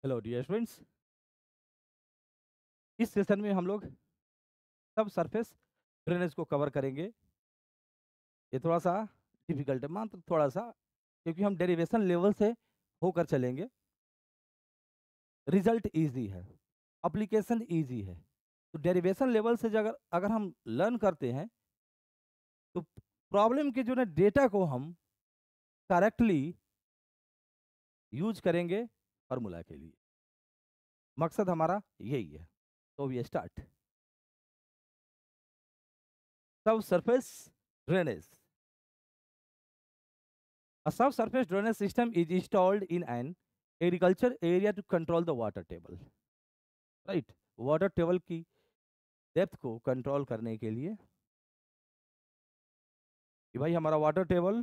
Hello dear students. इस session में हम लोग सब सरफेस ड्रेनेज को कवर करेंगे। ये थोड़ा सा डिफिकल्ट है, मात्र थोड़ा सा, क्योंकि हम डेरिवेशन लेवल से होकर चलेंगे। रिजल्ट इजी है, एप्लीकेशन इजी है। तो डेरिवेशन लेवल से अगर अगर हम लर्न करते हैं तो प्रॉब्लम के जो ना डेटा को हम करेक्टली यूज करेंगे फार्मूला के लिए। मकसद हमारा यही है। तो वी स्टार्ट सब surface drainage. A subsurface drainage system is installed in an agriculture area to control the water table. Right? Water table की डेप्थ को कंट्रोल करने के लिए कि भाई हमारा water table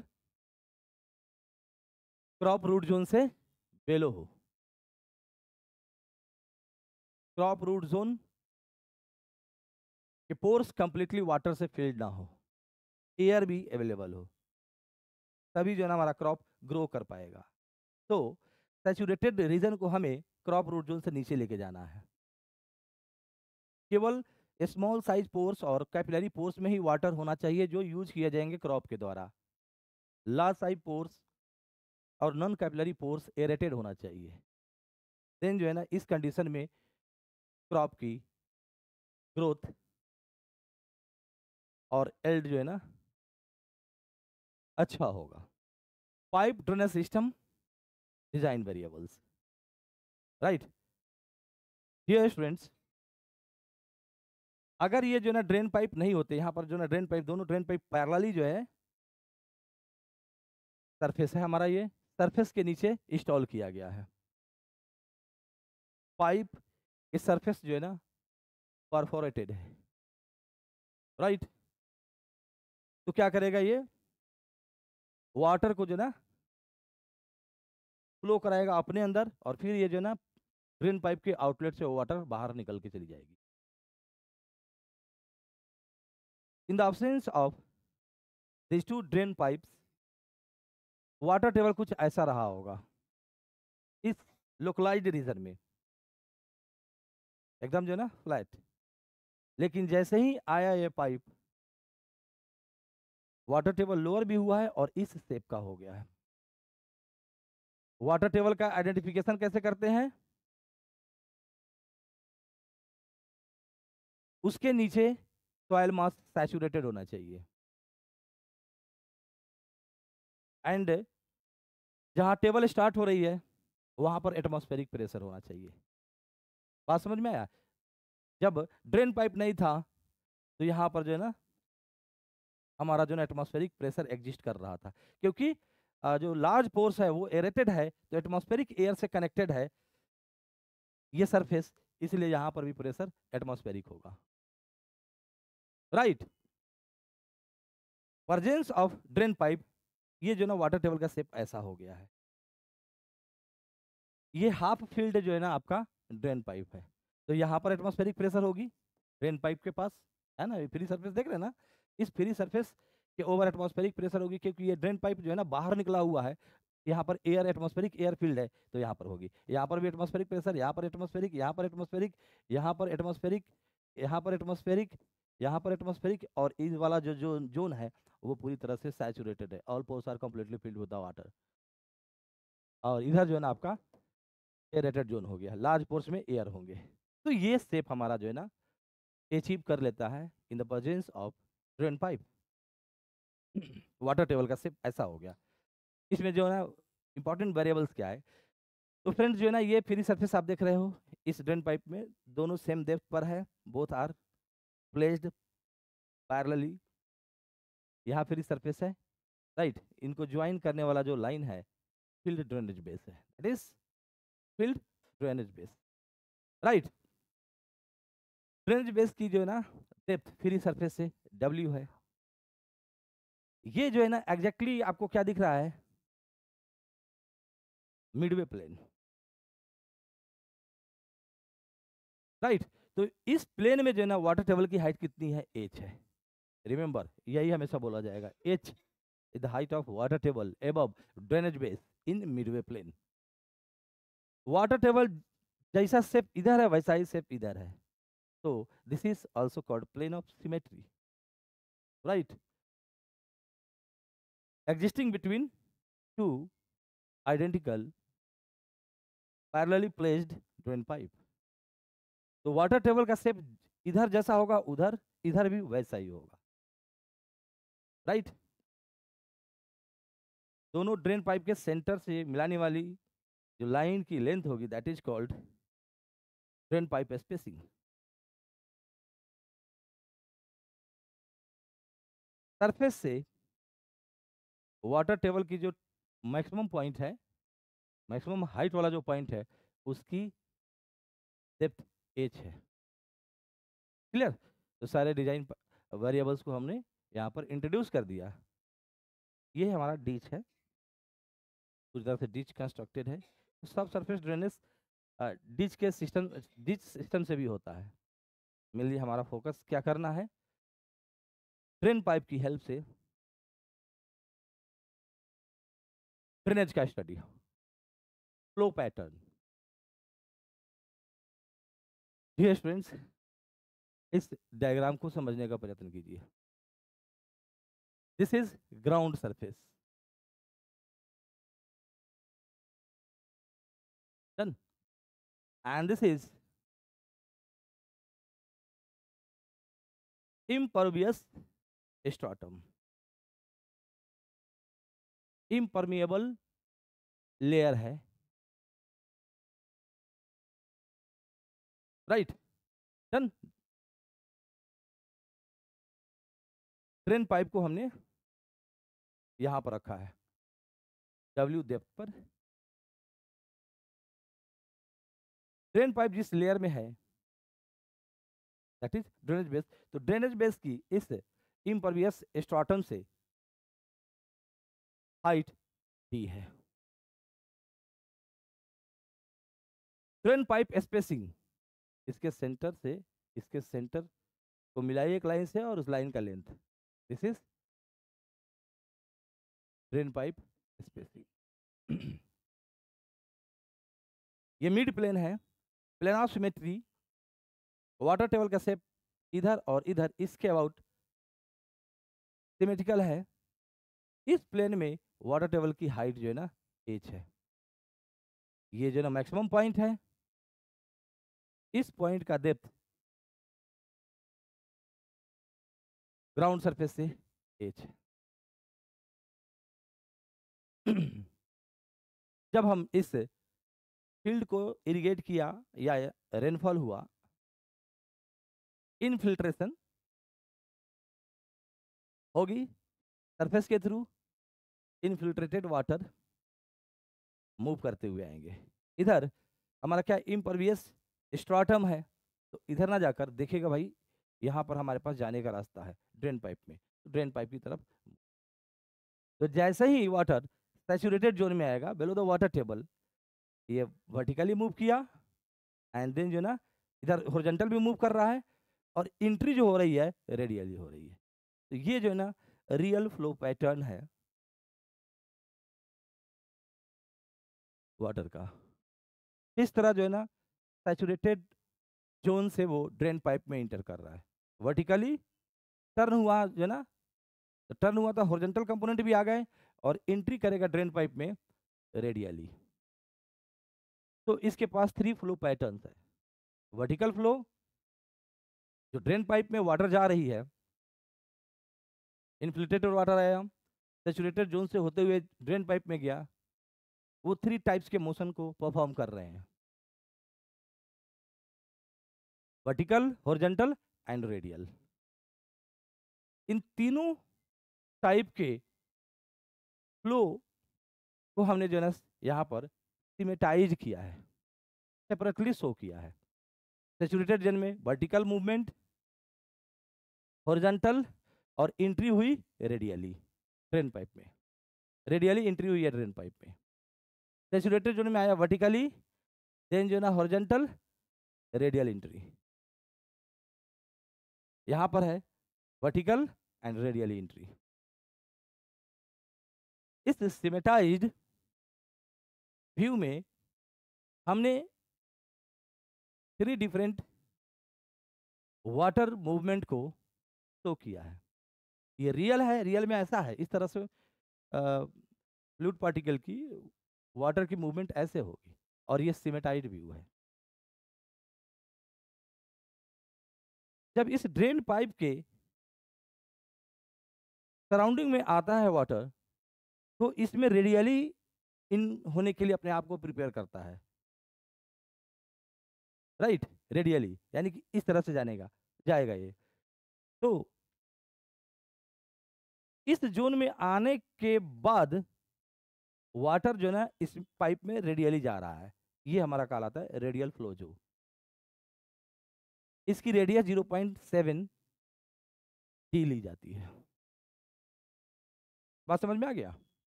crop root zone से बेलो हो। क्रॉप रूट जोन के पोर्स कंप्लीटली वाटर से फिल्ड ना हो, एयर भी अवेलेबल हो, तभी जो है ना हमारा क्रॉप ग्रो कर पाएगा। तो सैचुरेटेड रीजन को हमें क्रॉप रूट जोन से नीचे लेके जाना है। केवल स्मॉल साइज पोर्स और कैपिलरी पोर्स में ही वाटर होना चाहिए जो यूज किए जाएंगे क्रॉप के द्वारा। लार्ज साइज पोर्स और नॉन कैपिलरी पोर्स एरेटेड होना चाहिए। देन जो है ना इस कंडीशन में क्रॉप की ग्रोथ और एल्ड जो है ना अच्छा होगा। Pipe drainage system design variables. Right dear students, अगर ये जो है ना ड्रेन पाइप नहीं होते, यहाँ पर जो है ना ड्रेन पाइप, दोनों ड्रेन पाइप पैरेलली जो है सरफेस है हमारा, ये सरफेस के नीचे इंस्टॉल किया गया है। पाइप इस सरफेस जो है ना परफोरेटेड है। राइट, तो क्या करेगा ये वाटर को जो ना फ्लो कराएगा अपने अंदर, और फिर ये जो ना ड्रेन पाइप के आउटलेट से वाटर बाहर निकल के चली जाएगी। In the absence of these two drain pipes, water table कुछ ऐसा रहा होगा इस लोकलाइज्ड रीजन में, एकदम जो है ना फ्लैट। लेकिन जैसे ही आया ये पाइप, वाटर टेबल लोअर भी हुआ है और इस शेप का हो गया है। वाटर टेबल का आइडेंटिफिकेशन कैसे करते हैं? उसके नीचे सॉइल मास सैचुरेटेड होना चाहिए, एंड जहां टेबल स्टार्ट हो रही है वहां पर एटमॉस्फेरिक प्रेशर होना चाहिए। बात समझ में आया? जब ड्रेन पाइप नहीं था तो यहाँ पर जो है ना हमारा जो है एटमॉस्फेरिक प्रेशर एग्जिस्ट कर रहा था, क्योंकि जो लार्ज पोर्स है वो एरेटेड है, तो एटमॉस्फेरिक एयर से कनेक्टेड है ये सरफेस, इसलिए यहाँ पर भी प्रेशर एटमॉस्फेरिक होगा। राइट, वर्जेंस ऑफ ड्रेन पाइप, ये जो ना वाटर टेबल का शेप ऐसा हो गया है। ये हाफ फील्ड जो है ना आपका ड्रेन पाइप है, तो यहाँ पर एटमॉस्फेरिक प्रेशर होगी ड्रेन पाइप के पास, है ना? फ्री सरफेस देख रहे हैं ना, इस फ्री सरफेस के ओवर एटमॉस्फेरिक प्रेशर होगी, क्योंकि ये ड्रेन पाइप जो है ना बाहर निकला हुआ है। यहाँ पर एयर एटमॉस्फेरिक एयर फील्ड है, तो यहाँ पर होगी। यहाँ पर भी एटमॉस्फेरिक प्रेशर, यहाँ पर एटमॉस्फेरिक, यहाँ पर एटमॉस्फेरिक, यहाँ पर एटमॉस्फेरिक, यहाँ पर एटमॉस्फेरिक, यहाँ पर एटमॉस्फेरिक, और इस वाला जो जो जोन है वो पूरी तरह से सैचुरेटेड है। All pores are completely filled with the water. और इधर जो है ना आपका एरेटेड जोन हो गया, लार्ज पोर्स में एयर होंगे। तो ये शेप हमारा जो है ना अचीव कर लेता है in the presence of drain pipe. Water table का शेप ऐसा हो गया। इसमें जो है ना इंपॉर्टेंट वेरिएबल्स क्या है? तो फ्रेंड्स जो है ना ये फ्री सरफेस आप देख रहे हो, इस ड्रेन पाइप में दोनों सेम डेप्थ पर है, बोथ आर प्लेस्ड पैरेलली। यहाँ फ्री सरफेस है। राइट, इनको ज्वाइन करने वाला जो लाइन है फील्ड ड्रेनेज बेस है, that is field drainage base. Right, drainage base की जो है ना डेप्थ फ्री सरफेस से W है। ये जो है ना एग्जैक्टली आपको क्या दिख रहा है? Midway plane. राइट, तो इस प्लेन में जो है ना वाटर टेबल की हाइट कितनी है? h है। रिमेंबर, यही हमेशा बोला जाएगा, h is the height of water table above drainage base in midway plane. Water table जैसा शेप इधर है वैसा ही शेप इधर है, तो this is also called plane of symmetry, right, existing between two identical parallelly placed drain pipe. तो water table का शेप इधर जैसा होगा उधर, इधर भी वैसा ही होगा, राइट। दोनों ड्रेन पाइप के सेंटर से मिलाने वाली जो लाइन की लेंथ होगी that is called drain pipe spacing. Surface से वाटर टेबल की जो मैक्सिमम पॉइंट है, मैक्सिमम हाइट वाला जो पॉइंट है, उसकी डेप्थ एच है, क्लियर। तो सारे डिजाइन वेरिएबल्स को हमने यहाँ पर इंट्रोड्यूस कर दिया। ये हमारा डीच है, पूरी तरह से डीच कंस्ट्रक्टेड है। सब सरफेस ड्रेनेज डीच सिस्टम से भी होता है। मेनली हमारा फोकस क्या करना है, ड्रेन पाइप की हेल्प से ड्रेनेज का study, flow pattern. Dear students, इस डायग्राम को समझने का प्रयत्न कीजिए। This is ground surface, done, and this is impervious stratum, impermeable layer है, राइट, डन। ड्रेन पाइप को हमने यहां पर रखा है W डेप्थ पर। ड्रेन पाइप जिस लेयर में है दैट इज ड्रेनेज बेस, तो ड्रेनेज बेस की इस इम्परवियस स्ट्राटम से हाइट डी है। ड्रेन पाइप स्पेसिंग, इसके सेंटर को मिलाइए एक लाइन से और उस लाइन का length, this is drain pipe spacing. ये मिड प्लेन है, plane of symmetry, water table का शेप इधर और इधर इसके अबाउट सिमेट्रिकल है। इस प्लेन में वाटर टेबल की हाइट जो है ना h है, ये जो है ना मैक्सिमम पॉइंट है, इस पॉइंट का डेप्थ ग्राउंड सरफेस से h है। जब हम इस फील्ड को इरिगेट किया या रेनफॉल हुआ, इनफिल्ट्रेशन होगी सरफेस के थ्रू, इनफिल्ट्रेटेड वाटर मूव करते हुए आएंगे। इधर हमारा क्या इम्परवियस स्ट्राटम है, तो इधर ना जाकर देखेगा भाई यहाँ पर हमारे पास जाने का रास्ता है ड्रेन पाइप में, तो ड्रेन पाइप की तरफ। तो जैसे ही वाटर सैचुरेटेड जोन में आएगा बिलो द वाटर टेबल, ये वर्टिकली मूव किया एंड देन जो ना इधर हॉरिजॉन्टल भी मूव कर रहा है, और एंट्री जो हो रही है रेडियली हो रही है। तो ये जो है ना रियल फ्लो पैटर्न है वाटर का। इस तरह जो है ना सैचुरेटेड जोन से वो ड्रेन पाइप में इंटर कर रहा है, वर्टिकली टर्न हुआ जो है ना, टर्न हुआ तो हॉरिजॉन्टल कंपोनेंट भी आ गए, और एंट्री करेगा ड्रेन पाइप में रेडियली। तो इसके पास 3 फ्लो पैटर्न्स है। वर्टिकल फ्लो, जो ड्रेन पाइप में वाटर जा रही है, इन्फ्लेटेड वाटर आया, सैचुरेटेड जोन से होते हुए ड्रेन पाइप में गया, वो 3 टाइप्स के मोशन को परफॉर्म कर रहे हैं, वर्टिकल, हॉरिजॉन्टल एंड रेडियल। इन तीनों टाइप के फ्लो को हमने जो है यहाँ पर सिमेटाइज किया है, सेपरेटली शो किया है। सैचुरेटेड जोन में वर्टिकल मूवमेंट, हॉरिजॉन्टल, और एंट्री हुई रेडियली ड्रेन पाइप में, रेडियली एंट्री हुई है ड्रेन पाइप में। सैचुरेटेड जोन में आया वर्टिकली, देन जो ना हॉरिजॉन्टल, रेडियल एंट्री। यहाँ पर है वर्टिकल एंड रेडियल एंट्री। इस सिमेटाइज्ड व्यू में हमने 3 डिफरेंट वाटर मूवमेंट को शो किया है। ये रियल है, रियल में ऐसा है, इस तरह से फ्लूइड पार्टिकल की वाटर की मूवमेंट ऐसे होगी, और ये सिमेटाइड व्यू है। जब इस ड्रेन पाइप के सराउंडिंग में आता है वाटर, तो इसमें रेडियली इन होने के लिए अपने आप को प्रिपेयर करता है, राइट, रेडियली, यानी कि इस तरह से जाएगा ये। तो इस जोन में आने के बाद वाटर जो है ना इस पाइप में रेडियली जा रहा है, ये हमारा कहलाता है रेडियल फ्लो जो। इसकी रेडियस 0.7 डी ली जाती है। बात समझ में आ गया?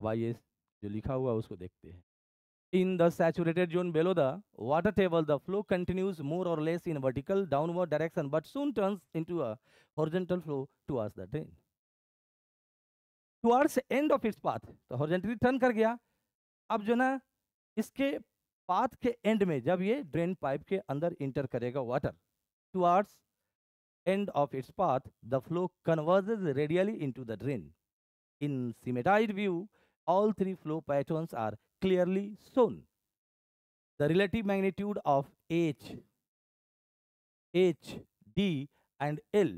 वाई जो लिखा हुआ है उसको देखते हैं। In the saturated zone below the water table, the flow continues more or less in vertical downward direction, but soon turns into a horizontal flow towards the drain. Towards end of its path, तो horizontally turn कर गया। अब जो ना इसके path के and में जब ये ड्रेन पाइप के अंदर इंटर करेगा water, towards end of its path, the flow converges radially into the drain. In symmetric view, all three flow patterns are clearly shown. The relative magnitude of H, D, and L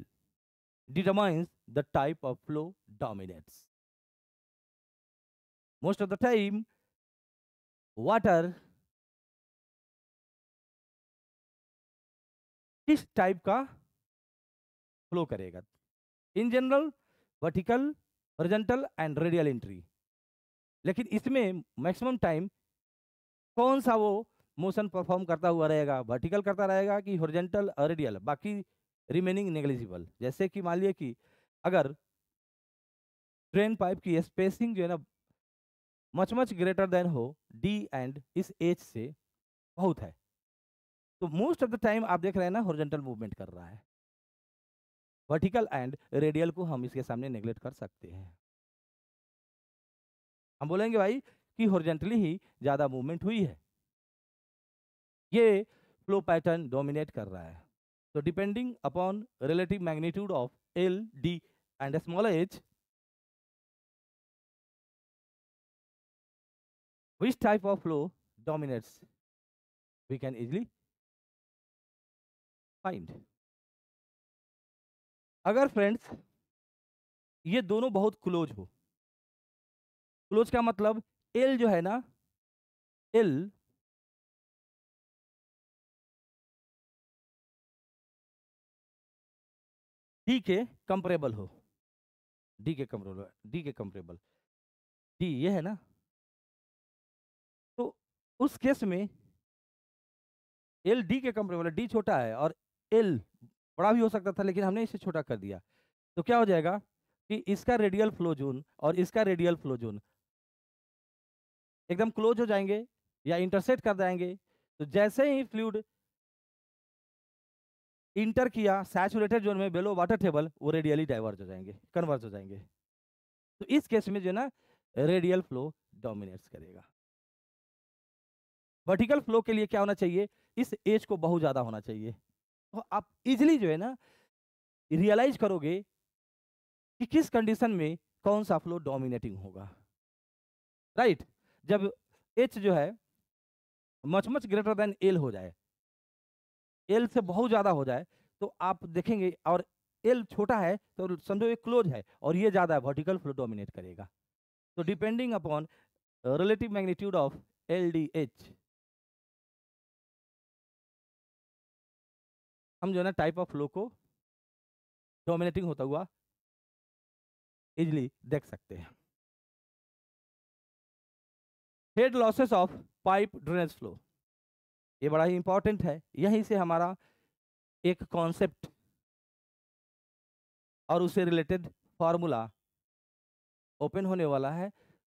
determines the type of flow dominates. Most of the time, water किस type का flow करेगा? In general vertical, horizontal and radial entry. लेकिन इसमें maximum time कौन सा वो motion perform करता हुआ रहेगा? वर्टिकल करता रहेगा कि हॉरिजॉन्टल और रेडियल? बाकी रिमेनिंग नेग्लिजिबल। जैसे कि मान लिया कि अगर ड्रेन पाइप की स्पेसिंग जो है ना मच मच ग्रेटर देन हो डी एंड इस एच से बहुत है, तो मोस्ट ऑफ द टाइम आप देख रहे हैं ना हॉरिजॉन्टल मूवमेंट कर रहा है। वर्टिकल एंड रेडियल को हम इसके सामने नेग्लेक्ट कर सकते हैं। हम बोलेंगे भाई कि हॉरिजॉन्टली ही ज्यादा मूवमेंट हुई है, ये फ्लो पैटर्न डोमिनेट कर रहा है। तो depending upon relative magnitude of L, D and small H, which type of flow dominates we can easily find. अगर फ्रेंड्स ये दोनों बहुत क्लोज हो, क्लोज का मतलब एल जो है ना, एल डी के कंपरेबल हो, डी के कंपरेबल, डी ये है ना, तो उस केस में एल डी के कंपरेबल है, डी छोटा है और एल बड़ा भी हो सकता था, लेकिन हमने इसे छोटा कर दिया। तो क्या हो जाएगा कि इसका रेडियल फ्लो जोन और इसका रेडियल फ्लो जोन एकदम क्लोज हो जाएंगे या इंटरसेक्ट कर जाएंगे। तो जैसे ही फ्लूइड इंटर किया सैचुरेटेड जोन में बेलो वाटर टेबल, वो रेडियली डाइवर्ज हो जाएंगे, कन्वर्ज हो जाएंगे। तो इस केस में जो ना रेडियल फ्लो डोमिनेट्स करेगा। वर्टिकल फ्लो के लिए क्या होना चाहिए? इस एज को बहुत ज्यादा होना चाहिए। तो आप इजिली जो है ना रियलाइज करोगे कि किस कंडीशन में कौन सा फ्लो डोमिनेटिंग होगा, राइट? जब एच जो है much much greater than L हो जाए, एल से बहुत ज्यादा हो जाए, तो आप देखेंगे, और एल छोटा है तो समझो ये क्लोज है और ये ज्यादा है, वर्टिकल फ्लो डोमिनेट करेगा। तो depending upon relative magnitude of L D H, हम जो है ना टाइप ऑफ फ्लो को डोमिनेटिंग होता हुआ इजिली देख सकते हैं। Head losses of pipe drainage flow, ये बड़ा ही इंपॉर्टेंट है। यहीं से हमारा एक कॉन्सेप्ट और उससे रिलेटेड फॉर्मूला ओपन होने वाला है,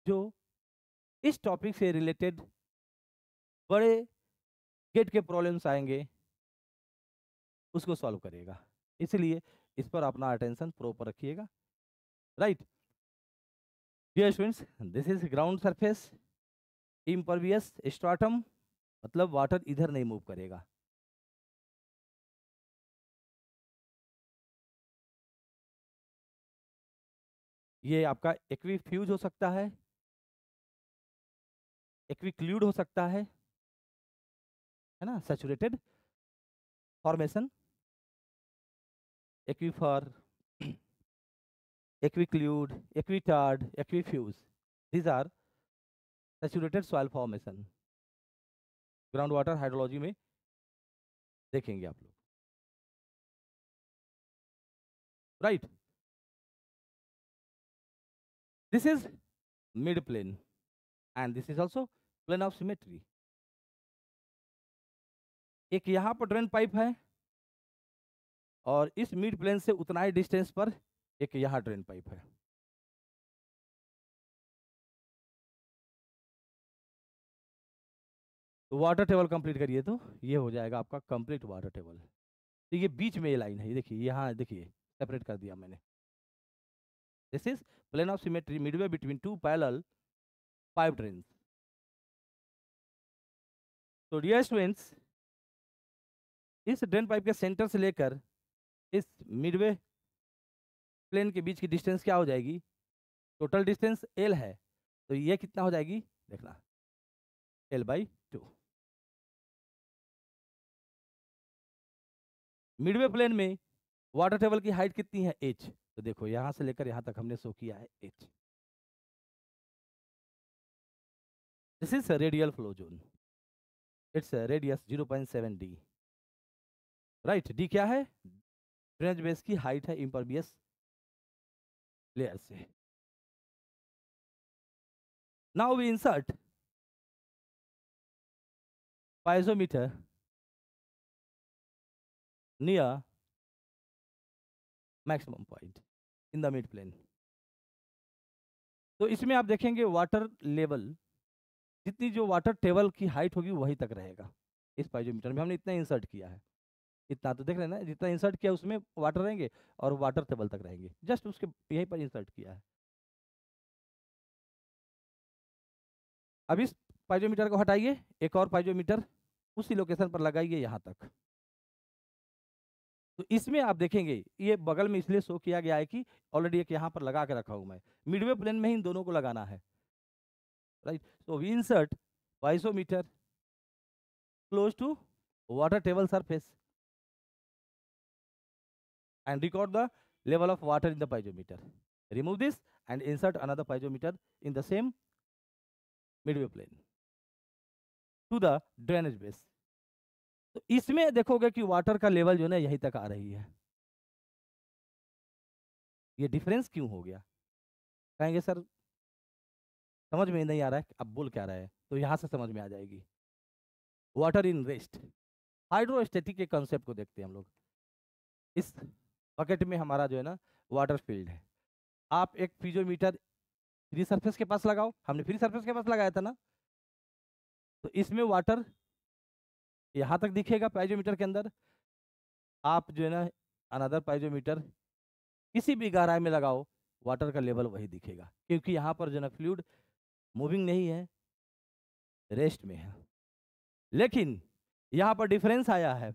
जो इस टॉपिक से रिलेटेड बड़े गेट के प्रॉब्लम्स आएंगे उसको सॉल्व करेगा। इसलिए इस पर अपना अटेंशन प्रॉपर रखिएगा, right? Dear students, this is ground surface impervious stratum मतलब वाटर इधर नहीं मूव करेगा। ये आपका एक्वीफ्यूज हो सकता है, एक्वीक्लूड हो सकता है ना, saturated formation, aquifer, aquiclude, aquitard, aquifuge, these are saturated soil formation. Ground water hydrology में देखेंगे आप लोग, right. This is mid plane and this is also plane of symmetry. एक यहाँ पर ड्रेन पाइप है और इस मिड प्लेन से उतना ही डिस्टेंस पर एक यहाँ ड्रेन पाइप है। तो वाटर टेबल कंप्लीट करिए तो ये हो जाएगा आपका कंप्लीट वाटर टेबल। तो ये बीच में ये लाइन है, ये देखिए यहाँ, देखिए सेपरेट कर दिया मैंने। This is plane of symmetry midway between two parallel pipe drains. तो डियर स्टूडेंट्स, इस ड्रेन पाइप के सेंटर से लेकर इस मिडवे प्लेन के बीच की डिस्टेंस क्या हो जाएगी? टोटल डिस्टेंस एल है, तो ये कितना हो जाएगी देखना, L/2। मिडवे प्लेन में वाटर टेबल की हाइट कितनी है? h। तो देखो यहां से लेकर यहां तक हमने शो किया है h। This is radial flow zone, it's radius 0.7 d, राइट। d क्या है? ड्रेनेज बेस की हाइट है इम्परवियस लेयर से। Now we insert piezometer near maximum point in the mid plane। तो इसमें आप देखेंगे वाटर लेवल, जितनी जो वाटर टेबल की हाइट होगी वही तक रहेगा। इस पाइजोमीटर में हमने इतना इंसर्ट किया है, इतना तो देख रहे हैं ना, जितना इंसर्ट किया उसमें वाटर रहेंगे और वाटर टेबल तक रहेंगे, जस्ट उसके यहीं पर इंसर्ट किया है। अब इस पाइजोमीटर को हटाइए, एक और पाइजोमीटर उसी लोकेशन पर लगाइए यहाँ तक। तो इसमें आप देखेंगे ये बगल में इसलिए शो किया गया है कि ऑलरेडी एक यहाँ पर लगा के रखा हूँ मैं, मिडवे प्लेन में ही इन दोनों को लगाना है, right. So we insert piezometer close to water table surface and record the level of water in the piezometer. Remove this and insert another piezometer in the same midway plane to the drainage base। तो इसमें देखोगे कि water का level जो है ना यहीं तक आ रही है। ये डिफरेंस क्यों हो गया? कहेंगे सर समझ में नहीं आ रहा है, अब बोल क्या रहा है, तो यहां से समझ में आ जाएगी। वाटर इन रेस्ट, हाइड्रोस्टेटिक के कंसेप्ट को देखते हैं हम लोग। इस बकेट में हमारा जो है ना वाटर फील्ड है, आप एक पीजोमीटर फ्री सरफेस के पास लगाओ, हमने फ्री सरफेस के पास लगाया था ना, तो इसमें वाटर यहाँ तक दिखेगा पाइजोमीटर के अंदर। आप जो है ना अनदर पाइजोमीटर किसी भी गहराई में लगाओ, वाटर का लेवल वही दिखेगा, क्योंकि यहाँ पर जो है ना फ्लूइड मूविंग नहीं है, रेस्ट में है। लेकिन यहाँ पर डिफरेंस आया है,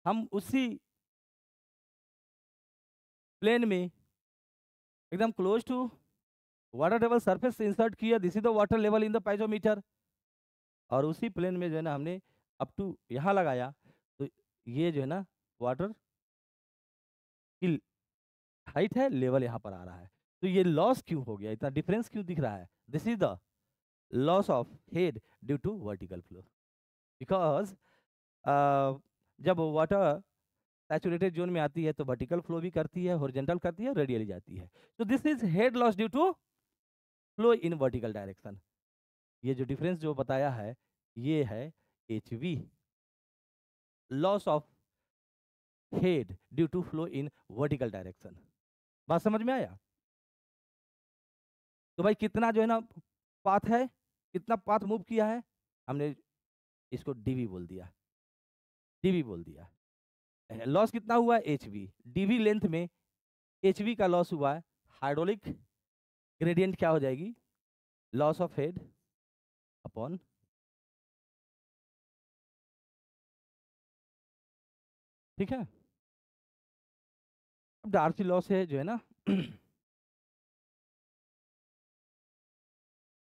हम उसी प्लेन में एकदम close to water table surface से इंसर्ट किया, this is the water level in the piezometer, और उसी प्लेन में जो है ना हमने अप टू यहाँ लगाया, तो ये जो है ना वाटर की हाइट है, लेवल यहाँ पर आ रहा है। तो ये लॉस क्यों हो गया, इतना डिफरेंस क्यों दिख रहा है? This is the loss of head due to vertical flow, because जब वाटर सैचुरेटेड जोन में आती है तो वर्टिकल फ्लो भी करती है, हॉरिजॉन्टल करती है, रेडियली जाती है। तो this is head loss due to flow in vertical direction. ये जो डिफरेंस जो बताया है ये है HV, loss of head due to flow in vertical direction. बात समझ में आया? तो भाई कितना जो है ना पाथ है, कितना पाथ मूव किया है, हमने इसको DV बोल दिया, DV बोल दिया। लॉस कितना हुआ है? HV। DV लेंथ में HV का लॉस हुआ है, हाइड्रोलिक ग्रेडियंट क्या हो जाएगी? लॉस ऑफ हेड अपॉन ठीक है। अब डार्सी लॉ से जो है ना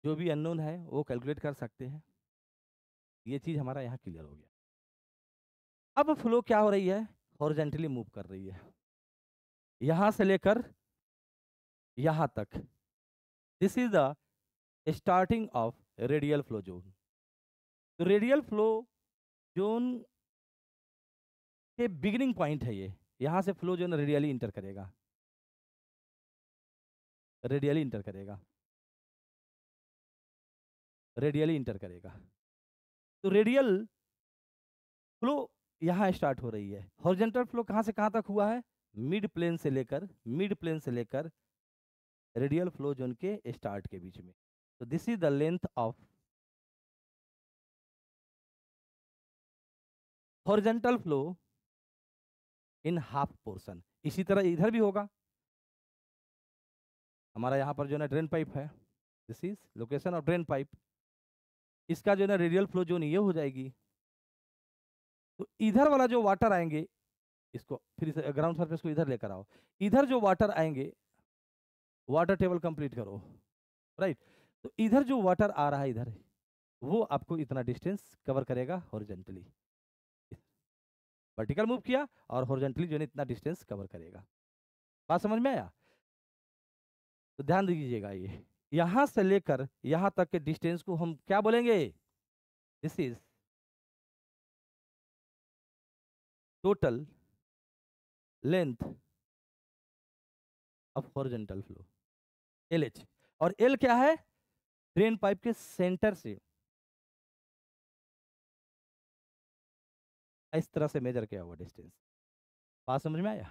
जो भी अननोन है वो कैलकुलेट कर सकते हैं। ये चीज हमारा यहाँ क्लियर हो गया। अब फ्लो क्या हो रही है, हॉरिजेंटली मूव कर रही है यहां से लेकर यहां तक। This is the starting of radial flow zone. तो रेडियल फ्लो जोन के बिगिनिंग पॉइंट है ये। यहां से फ्लो जो है ना रेडियली इंटर करेगा, रेडियली इंटर करेगा, रेडियली इंटर करेगा। तो रेडियल फ्लो यहां स्टार्ट हो रही है। हॉरिजॉन्टल फ्लो कहां से कहां तक हुआ है, मिड प्लेन से लेकर रेडियल फ्लो जोन के स्टार्ट के बीच में। तो this is the length of horizontal flow in half portion. इसी तरह इधर भी होगा। हमारा यहाँ पर जो है ना ड्रेन पाइप है, this is location of drain pipe. इसका जो है ना रेडियल फ्लो जोन ये हो जाएगी। तो इधर वाला जो वाटर आएंगे, इसको फिर ग्राउंड सरफेस को इधर लेकर आओ। इधर जो वाटर आएंगे, वाटर टेबल कंप्लीट करो, राइट। तो इधर जो वाटर आ रहा है इधर, वो आपको इतना डिस्टेंस कवर करेगा हॉरिजॉन्टली। वर्टिकल मूव किया और हॉरिजॉन्टली जो है इतना डिस्टेंस कवर करेगा। बात समझ में आया? तो ध्यान दीजिएगा, ये यहां से लेकर यहां तक के डिस्टेंस को हम क्या बोलेंगे, this is total length of horizontal flow, LH। और L क्या है, ड्रेन पाइप के सेंटर से इस तरह से मेजर किया हुआ डिस्टेंस। बात समझ में आया?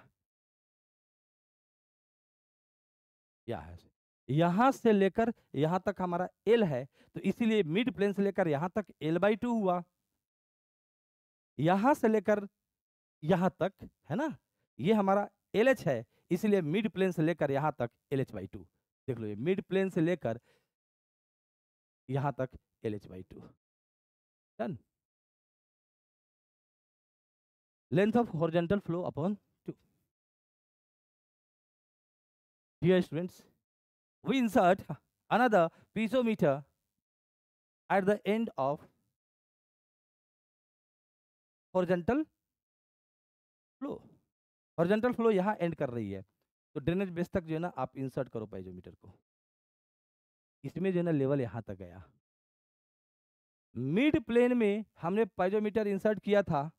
क्या है, यहां से लेकर यहां तक हमारा L है, तो इसीलिए मिड प्लेन से लेकर यहां तक L/2 हुआ। यहां से लेकर यहां तक है ना, ये हमारा LH है, इसलिए मिड प्लेन से लेकर यहां तक LH/2। देख लो, ये मिड प्लेन से लेकर यहां तक LH/2। Done. Length of horizontal flow upon 2। Dear students, we insert another piezometer at the end of horizontal flow। Horizontal flow यहाँ एंड कर रही है, तो ड्रेनेज बेस तक जो है ना आप इंसर्ट करो पाइजोमीटर को। इसमें जो है ना लेवल यहाँ तक गया। मिड प्लेन में हमने पाइजोमीटर इंसर्ट किया था,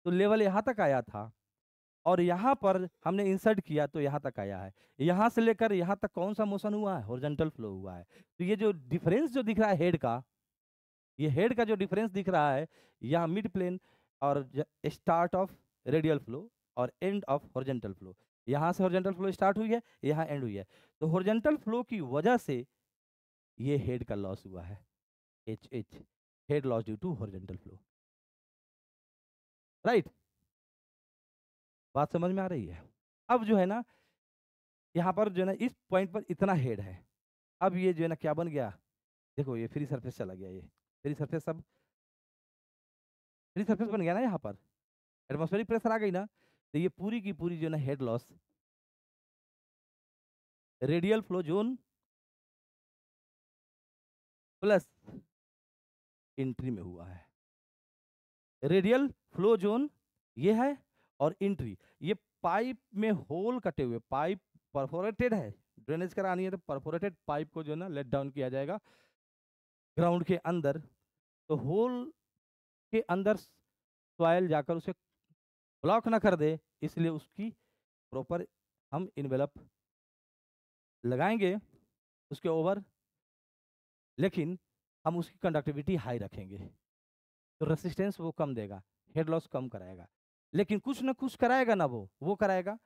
तो लेवल यहाँ तक आया था, और यहाँ पर हमने इंसर्ट किया तो यहाँ तक आया है। यहाँ से लेकर यहाँ तक कौन सा मोशन हुआ है, हॉरिजॉन्टल फ्लो हुआ है। तो ये जो डिफरेंस जो दिख रहा है हेड का, ये हेड का जो डिफरेंस दिख रहा है, यहाँ मिड प्लेन और स्टार्ट ऑफ रेडियल फ्लो और एंड ऑफ हॉरिजॉन्टल फ्लो। यहाँ से हॉरिजॉन्टल फ्लो स्टार्ट हुई है, यहाँ एंड हुई है। तो हॉरिजॉन्टल फ्लो की वजह से ये हेड का लॉस हुआ है, HH, head loss due to horizontal flow, right. बात समझ में आ रही है? अब जो है ना यहाँ पर जो है ना इस पॉइंट पर इतना हेड है। अब ये जो है ना क्या बन गया, देखो ये फ्री सरफेस चला गया, ये फ्री सरफेस, सब फ्री सरफेस बन गया ना। यहाँ पर एटमॉस्फेरिक प्रेशर आ गई ना, तो ये पूरी की पूरी जो है ना head loss radial flow zone plus entry में हुआ है। रेडियल फ्लो जोन ये है, और एंट्री ये पाइप में होल कटे हुए, पाइप परफोरेटेड है, ड्रेनेज करानी है तो परफोरेटेड पाइप को जो है ना लेट डाउन किया जाएगा ग्राउंड के अंदर। तो होल के अंदर सॉइल जाकर उसे ब्लॉक ना कर दे, इसलिए उसकी प्रॉपर हम इन्वेलप लगाएंगे उसके ओवर, लेकिन हम उसकी कंडक्टिविटी हाई रखेंगे, तो रेसिस्टेंस वो कम देगा, हेड लॉस कम कराएगा। लेकिन कुछ ना कुछ कराएगा ना, वो कराएगा।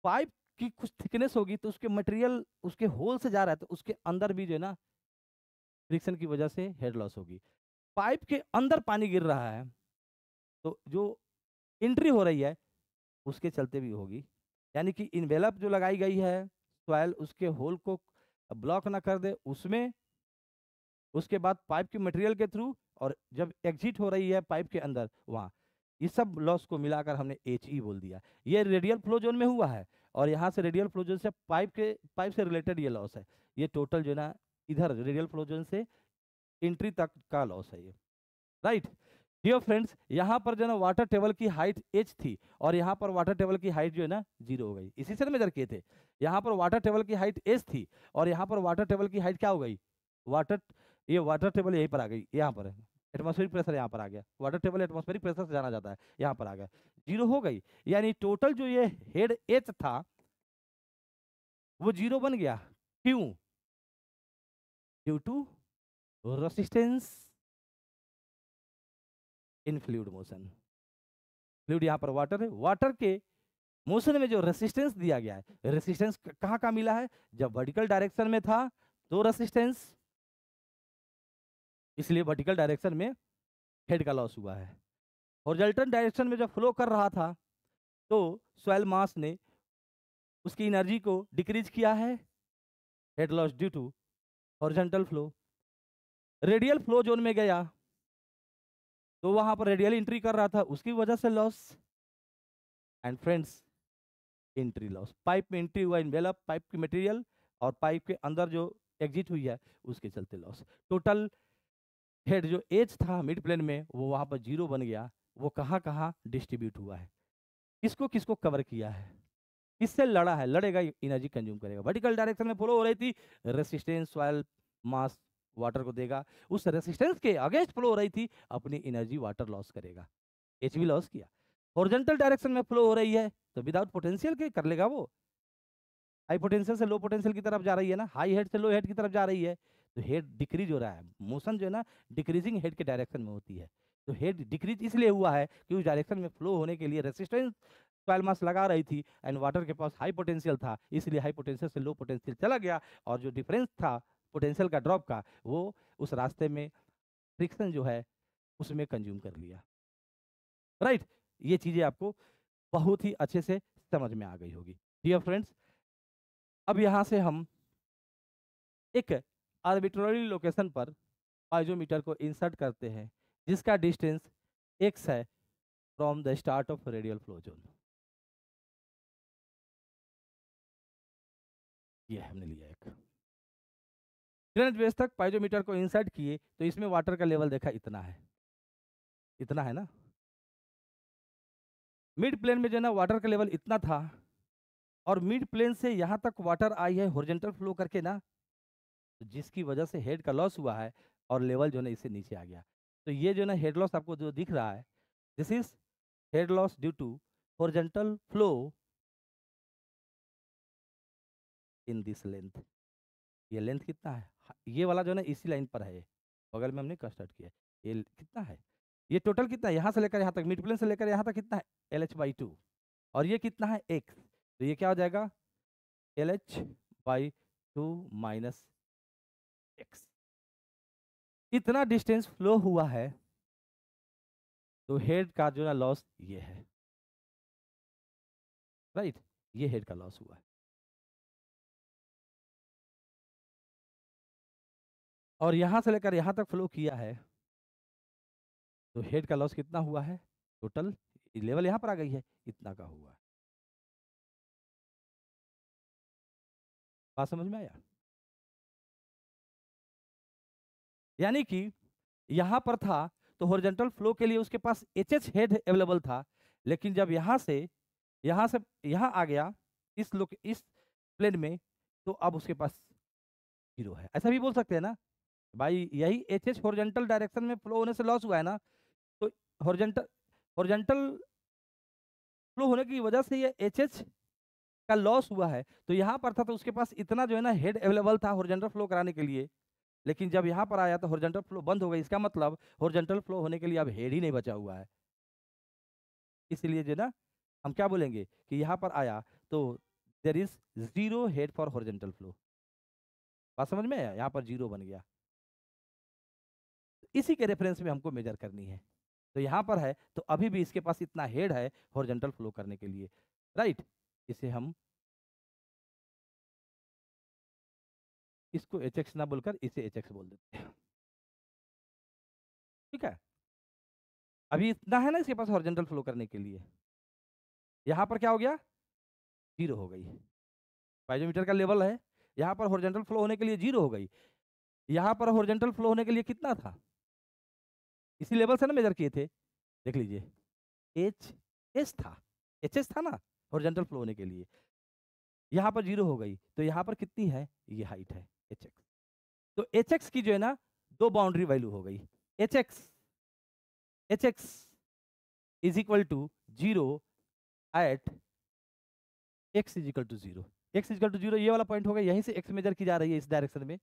पाइप की कुछ थिकनेस होगी तो उसके मटेरियल उसके होल से जा रहा है, तो उसके अंदर भी जो है ना फ्रिक्शन की वजह से हेड लॉस होगी। पाइप के अंदर पानी गिर रहा है, तो जो एंट्री हो रही है उसके चलते भी होगी। यानी कि इन्वेलप जो लगाई गई है सॉइल, उसके होल को ब्लॉक ना कर दे उसमें, उसके बाद पाइप के मटेरियल के थ्रू, और जब एग्जिट हो रही है पाइप के अंदर वहाँ, ये सब लॉस को मिलाकर हमने एच ई बोल दिया। ये रेडियल फ्लो जोन में हुआ है और यहाँ से रेडियल फ्लो जोन से पाइप से रिलेटेड ये लॉस है। ये टोटल जो है ना इधर रेडियल फ्लो जोन से एंट्री तक का लॉस है ये, राइट। डियर फ्रेंड्स, यहाँ पर जो है ना वाटर टेबल की हाइट एच थी और यहाँ पर वाटर टेबल की हाइट जो है ना 0 हो गई। इसी से मेजर किए थे। यहाँ पर वाटर टेबल की हाइट एच थी और यहाँ पर वाटर टेबल की हाइट क्या हो गई, ये वाटर टेबल यहीं पर आ गई, यहाँ पर है एटमॉस्फेरिक प्रेशर, यहाँ पर आ गया। वाटर टेबल एटमॉस्फेरिक प्रेशर से जाना जाता है, यहाँ पर आ गया, 0 हो गई। यानी टोटल जो ये हेड एच था वो 0 बन गया। क्यों? Due to resistance in fluid motion. Fluid यहाँ पर वाटर है, वाटर के मोशन में जो रेसिस्टेंस दिया गया है, रेसिस्टेंस कहाँ का मिला है? जब वर्टिकल डायरेक्शन में था तो रेसिस्टेंस, इसलिए वर्टिकल डायरेक्शन में हेड का लॉस हुआ है। हॉरिजॉन्टल डायरेक्शन में जब फ्लो कर रहा था तो सॉइल मास ने उसकी एनर्जी को डिक्रीज किया है, head loss due to horizontal flow. Radial flow zone में गया तो वहां पर रेडियल एंट्री कर रहा था, उसकी वजह से loss. And friends, entry loss, pipe में एंट्री हुआ इनवेलप पाइप की मटेरियल और पाइप के अंदर जो एग्जिट हुई है उसके चलते लॉस। टोटल हेड जो एज था मिड प्लेन में वो वहां पर 0 बन गया। वो कहाँ कहाँ डिस्ट्रीब्यूट हुआ है, किसको किसको कवर किया है, किससे लड़ा है? लड़ेगा, एनर्जी कंज्यूम करेगा। वर्टिकल डायरेक्शन में फ्लो हो रही थी, रेसिस्टेंस सॉइल मास वाटर को देगा, उस रेसिस्टेंस के अगेंस्ट फ्लो हो रही थी, अपनी एनर्जी वाटर लॉस करेगा, एच भी लॉस किया। हॉरिजॉन्टल डायरेक्शन में फ्लो हो रही है तो विदाउट पोटेंशियल के कर लेगा वो, हाई पोटेंशियल से लो पोटेंशियल की तरफ जा रही है ना, हाई हेड से लो हेड की तरफ जा रही है तो हेड डिक्रीज हो रहा है। मोशन जो है ना डिक्रीजिंग हेड के डायरेक्शन में होती है, तो हेड डिक्रीज इसलिए हुआ है कि उस डायरेक्शन में फ्लो होने के लिए रेसिस्टेंस सॉइल मास लगा रही थी एंड वाटर के पास हाई पोटेंशियल था, इसलिए हाई पोटेंशियल से लो पोटेंशियल चला गया और जो डिफरेंस था पोटेंशियल का ड्रॉप का वो उस रास्ते में फ्रिक्शन जो है उसमें कंज्यूम कर लिया, राइट। ये चीजें आपको बहुत ही अच्छे से समझ में आ गई होगी। डियर फ्रेंड्स, अब यहाँ से हम एक आर्बिट्ररी लोकेशन पर पाइजोमीटर को इंसर्ट करते हैं जिसका डिस्टेंस x है from the start of radial flow zone. ये हमने लिया एक ड्रेनेज बेस तक पाइजोमीटर को इंसर्ट किए तो इसमें वाटर का लेवल देखा इतना है, इतना है ना। मिड प्लेन में जो है ना वाटर का लेवल इतना था और मिड प्लेन से यहाँ तक वाटर आई है हॉरिजॉन्टल फ्लो करके ना, तो जिसकी वजह से हेड का लॉस हुआ है और लेवल जो है ना इससे नीचे आ गया। तो ये जो है ना हेड लॉस आपको जो दिख रहा है, this is head loss due to horizontal flow in this length. ये लेंथ कितना है? ये वाला जो है ना इसी लाइन पर है, बगल में हमने स्टार्ट किया। ये कितना है? ये टोटल कितना है यहाँ से लेकर यहाँ तक, मिड प्लेन से लेकर यहाँ तक कितना है? LH/2। और ये कितना है? x। तो ये क्या हो जाएगा? LH/2 minus x। इतना डिस्टेंस फ्लो हुआ है तो हेड का जो ना लॉस ये है, राइट। ये हेड का लॉस हुआ है और यहां से लेकर यहां तक फ्लो किया है तो हेड का लॉस कितना हुआ है? टोटल लेवल यहां पर आ गई है, इतना का हुआ है। बात समझ में आया? यानी कि यहां पर था तो हॉरिजॉन्टल फ्लो के लिए उसके पास एच हेड अवेलेबल था, लेकिन जब यहां से यहां आ गया इस प्लेन में तो अब उसके पास 0 है। ऐसा भी बोल सकते हैं ना भाई, यही एच हॉरिजॉन्टल डायरेक्शन में फ्लो होने से लॉस हुआ है ना, तो हॉरिजॉन्टल हॉरिजॉन्टल फ्लो होने की वजह से ये एच का लॉस हुआ है। तो यहाँ पर था तो उसके पास इतना जो है ना हेड अवेलेबल था हॉरिजॉन्टल फ्लो कराने के लिए, लेकिन जब यहाँ पर आया तो हॉरिजॉन्टल फ्लो बंद हो गई। इसका मतलब हॉरिजॉन्टल फ्लो होने के लिए अब हेड ही नहीं बचा हुआ है। इसलिए जो ना हम क्या बोलेंगे कि यहाँ पर आया तो there is 0 head for horizontal flow. बात समझ में आया? यहाँ पर 0 बन गया। इसी के रेफरेंस में हमको मेजर करनी है। तो यहाँ पर है तो अभी भी इसके पास इतना हेड है हॉरिजॉन्टल फ्लो करने के लिए, राइट। इसे हम इसको HX ना बोलकर इसे HX बोल देते हैं, ठीक है। अभी इतना है ना इसके पास हॉरिजॉन्टल फ्लो करने के लिए, यहाँ पर क्या हो गया, 0 हो गई। पाइजोमीटर का लेवल है, यहाँ पर हॉरिजॉन्टल फ्लो होने के लिए 0 हो गई, यहाँ पर हॉरिजॉन्टल फ्लो होने के लिए कितना था, इसी लेवल से ना मेजर किए थे, देख लीजिए एच एस था, एच एस था ना हॉरिजॉन्टल फ्लो होने के लिए, यहाँ पर 0 हो गई, तो यहाँ पर कितनी है, ये हाइट है एच एक्स। तो एच एक्स की जो है ना 2 बाउंड्री वैल्यू हो गई, H X is equal to 0 at X is equal to 0, X is equal to 0 ये वाला पॉइंट होगा, यहीं से एक्स मेजर की जा रही है इस डायरेक्शन में,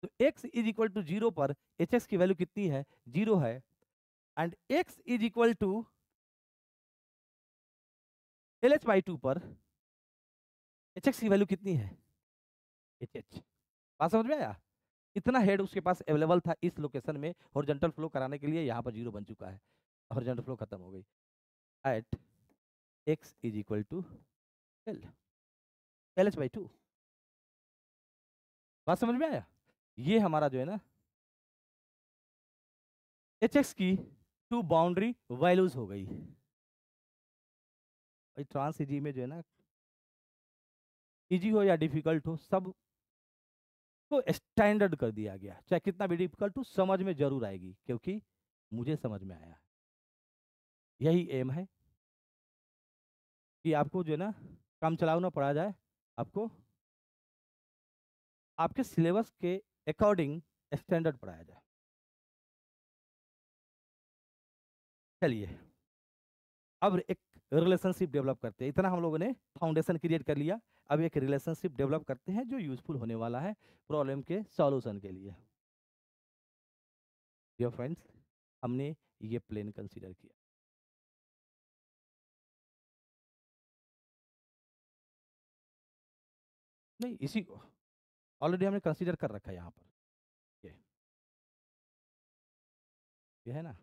तो एक्स इज इक्वल टू 0 पर एच एक्स की वैल्यू कितनी है, 0 है, and X is equal to L H by 2 पर एच एक्स की वैल्यू कितनी है, एच एच। बात समझ में आया, इतना हेड उसके पास अवेलेबल था इस लोकेशन में हॉरिजॉन्टल फ्लो कराने के लिए, यहाँ पर 0 बन चुका है, हॉरिजॉन्टल फ्लो खत्म हो गई at X is equal to L H by 2। बात समझ में आया, ये हमारा जो है ना एच एक्स की 2 बाउंड्री वैल्यूज हो गई। ट्रांस इजी में जो है ना, इजी हो या डिफिकल्ट हो, सब को स्टैंडर्ड कर दिया गया, चाहे कितना भी डिफिकल्ट हो समझ में जरूर आएगी, क्योंकि मुझे समझ में आया। यही एम है कि आपको जो है ना काम चलाऊ ना पढ़ा जाए, आपको आपके सिलेबस के अकॉर्डिंग स्टैंडर्ड पढ़ाया जाए। चलिए अब एक रिलेशनशिप डेवलप करते हैं, इतना हम लोगों ने फाउंडेशन क्रिएट कर लिया, अब एक रिलेशनशिप डेवलप करते हैं जो यूजफुल होने वाला है प्रॉब्लम के सॉल्यूशन के लिए। डियर फ्रेंड्स, हमने ये प्लेन कंसीडर किया, नहीं इसी को ऑलरेडी हमने कंसीडर कर रखा है यहाँ पर, ये है ना,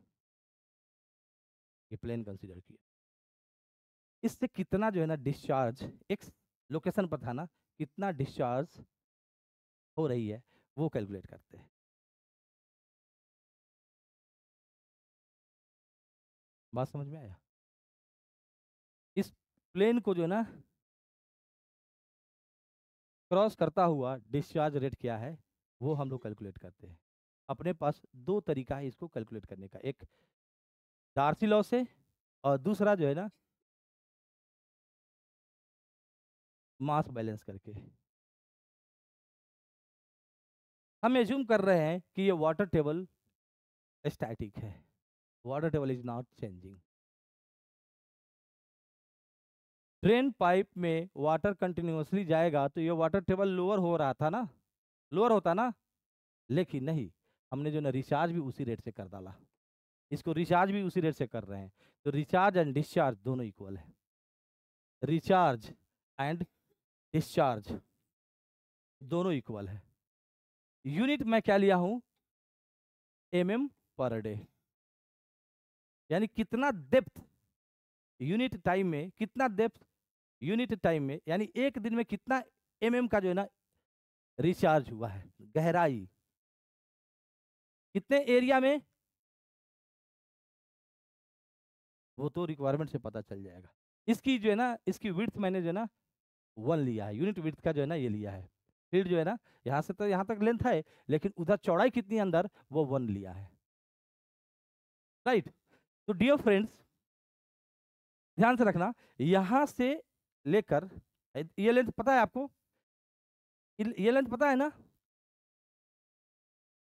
ये प्लेन कंसीडर किया, इससे कितना जो है ना डिस्चार्ज एक लोकेशन पर था ना, कितना डिस्चार्ज हो रही है वो कैलकुलेट करते हैं। बात समझ में आया, इस प्लेन को जो है ना क्रॉस करता हुआ डिस्चार्ज रेट क्या है वो हम लोग कैलकुलेट करते हैं। अपने पास 2 तरीका है इसको कैलकुलेट करने का, एक डार्सी लॉ से और दूसरा जो है ना मास बैलेंस करके। हम एज्यूम कर रहे हैं कि ये वाटर टेबल स्टैटिक है, water table is not changing. Drain pipe में वाटर कंटिन्यूअसली जाएगा तो ये वाटर टेबल लोअर हो रहा था ना, लोअर होता ना, लेकिन नहीं, हमने जो ना रिचार्ज भी उसी रेट से कर डाला, इसको रिचार्ज भी उसी रेट से कर रहे हैं, तो रिचार्ज एंड डिस्चार्ज दोनों इक्वल है, रिचार्ज एंड डिस्चार्ज दोनों इक्वल है। यूनिट मैं क्या लिया हूं, mm पर डे, यानी कितना डेप्थ यूनिट टाइम में, कितना डेप्थ यूनिट टाइम में, यानी एक दिन में कितना mm का जो है ना रिचार्ज हुआ है, गहराई कितने एरिया में, वो तो रिक्वायरमेंट से पता चल जाएगा। इसकी जो है ना, इसकी विड्थ मैंने जो है ना 1 लिया है, यूनिट विड्थ का जो है ना ये लिया है, फील्ड जो है ना यहाँ से तो यहाँ तक लेंथ है, लेकिन उधर चौड़ाई कितनी अंदर वो 1 लिया है, राइट। तो डियर फ्रेंड्स ध्यान से रखना, यहां से लेकर ये लेंथ पता है आपको, ये लेंथ पता है ना,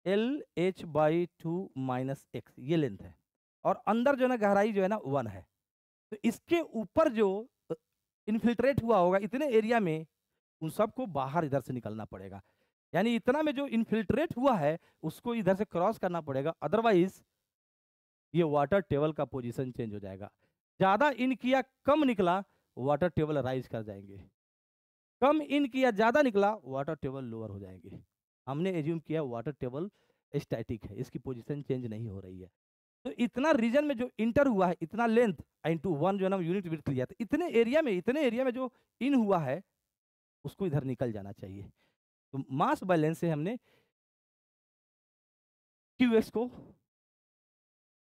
L H by 2 minus x ये लेंथ है, और अंदर जो है ना गहराई जो है ना 1 है, तो इसके ऊपर जो इन्फिल्ट्रेट हुआ होगा इतने एरिया में, उन सबको बाहर इधर से निकलना पड़ेगा, यानी इतना में जो इन्फिल्ट्रेट हुआ है उसको इधर से क्रॉस करना पड़ेगा, अदरवाइज ये वाटर टेबल का पोजीशन चेंज हो जाएगा। ज्यादा इन किया कम निकला वाटर टेबल राइज कर जाएंगे, कम इन किया ज्यादा निकला वाटर टेबल लोअर हो जाएंगे। हमने एज्यूम किया वाटर टेबल स्टैटिक है, इसकी पोजीशन चेंज नहीं हो रही है, तो इतना रीजन में जो इंटर हुआ है, इतना लेंथ इनटू 1 जो है ना यूनिट विड्थ लिया, तो इतने एरिया में जो इन हुआ है उसको इधर निकल जाना चाहिए। तो मास बैलेंस से हमने क्यूएस को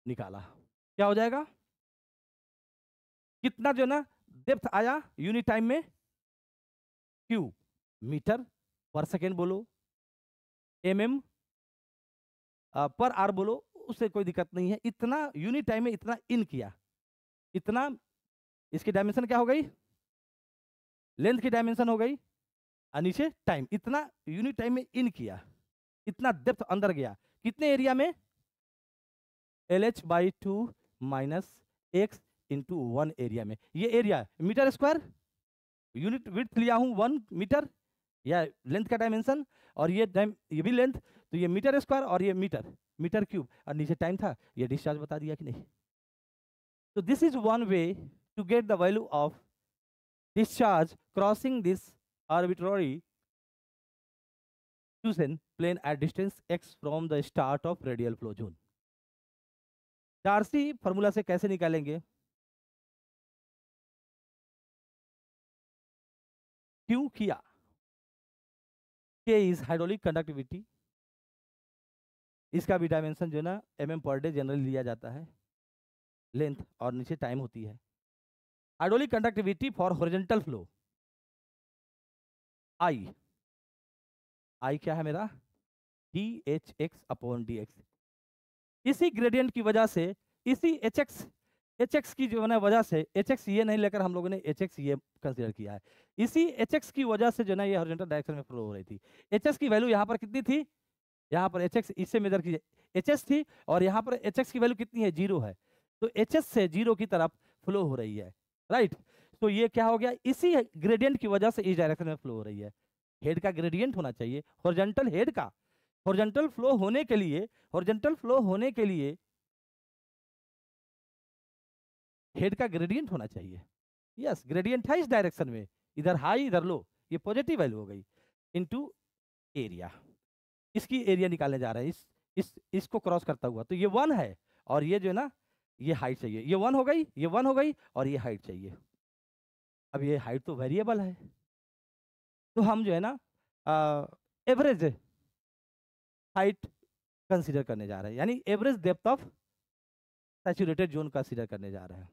निकाला, क्या हो जाएगा, कितना जो है ना डेप्थ आया यूनिट टाइम में, क्यू मीटर पर सेकेंड बोलो, mm पर आर बोलो, उससे कोई दिक्कत नहीं है। इतना यूनिट टाइम में इतना इन किया, इतना इसकी डायमेंशन क्या हो गई, लेंथ की डायमेंशन हो गई, और नीचे टाइम, इतना यूनिट टाइम में इन किया, इतना डेप्थ अंदर गया, कितने एरिया में, LH/2 minus x into 1 area में। ये area metre square, unit width लिया हूं 1 मीटर या लेंथ का डायमेंशन, और ये भी लेंथ, तो ये मीटर स्क्वायर और ये मीटर क्यूब, और नीचे टाइम था, ये डिस्चार्ज बता दिया कि नहीं। तो this is one way to get the value of discharge crossing this arbitrary chosen plane at distance x from the start of radial flow zone। Darcy formula से कैसे निकालेंगे, क्यों किया, K इज हाइड्रोलिक कंडक्टिविटी, इसका भी dimension जो है ना mm/day जनरली लिया जाता है, लेंथ और नीचे टाइम होती है। Hydraulic conductivity for horizontal flow, I क्या है मेरा, dHx/dx। इसी ग्रेडियंट की वजह से, इसी hx की जो है ना वजह से, hx ये नहीं लेकर हम लोगों ने hx ये कंसीडर किया है, इसी hx की वजह से जो है ना ये हॉरिजॉन्टल डायरेक्शन में फ्लो हो रही थी। hx की वैल्यू यहाँ पर कितनी थी, यहाँ पर hx इससे मेजर की hs थी, और यहाँ पर hx की वैल्यू कितनी है, 0 है, तो hs से 0 की तरफ फ्लो हो रही है, राइट। तो ये क्या हो गया, इसी ग्रेडियंट की वजह से इस डायरेक्शन में फ्लो हो रही है। हेड का ग्रेडियंट होना चाहिए, हॉरिजॉन्टल हेड का, हॉरिजॉन्टल फ्लो होने के लिए, हॉरिजॉन्टल फ्लो होने के लिए हेड का ग्रेडियंट होना चाहिए। यस, ग्रेडियंट है इस डायरेक्शन में, इधर हाई इधर लो, ये पॉजिटिव वैल्यू हो गई, इनटू एरिया, इसकी एरिया निकालने जा रहे हैं, इसको क्रॉस करता हुआ, तो ये 1 है, और ये जो है ना ये हाइट चाहिए, ये 1 हो गई, ये 1 हो गई, और ये हाइट चाहिए। अब ये हाइट तो वेरिएबल है, तो हम जो है ना एवरेज हाइट कंसीडर करने जा रहे हैं, यानी average depth of saturated zone consider करने जा रहे हैं।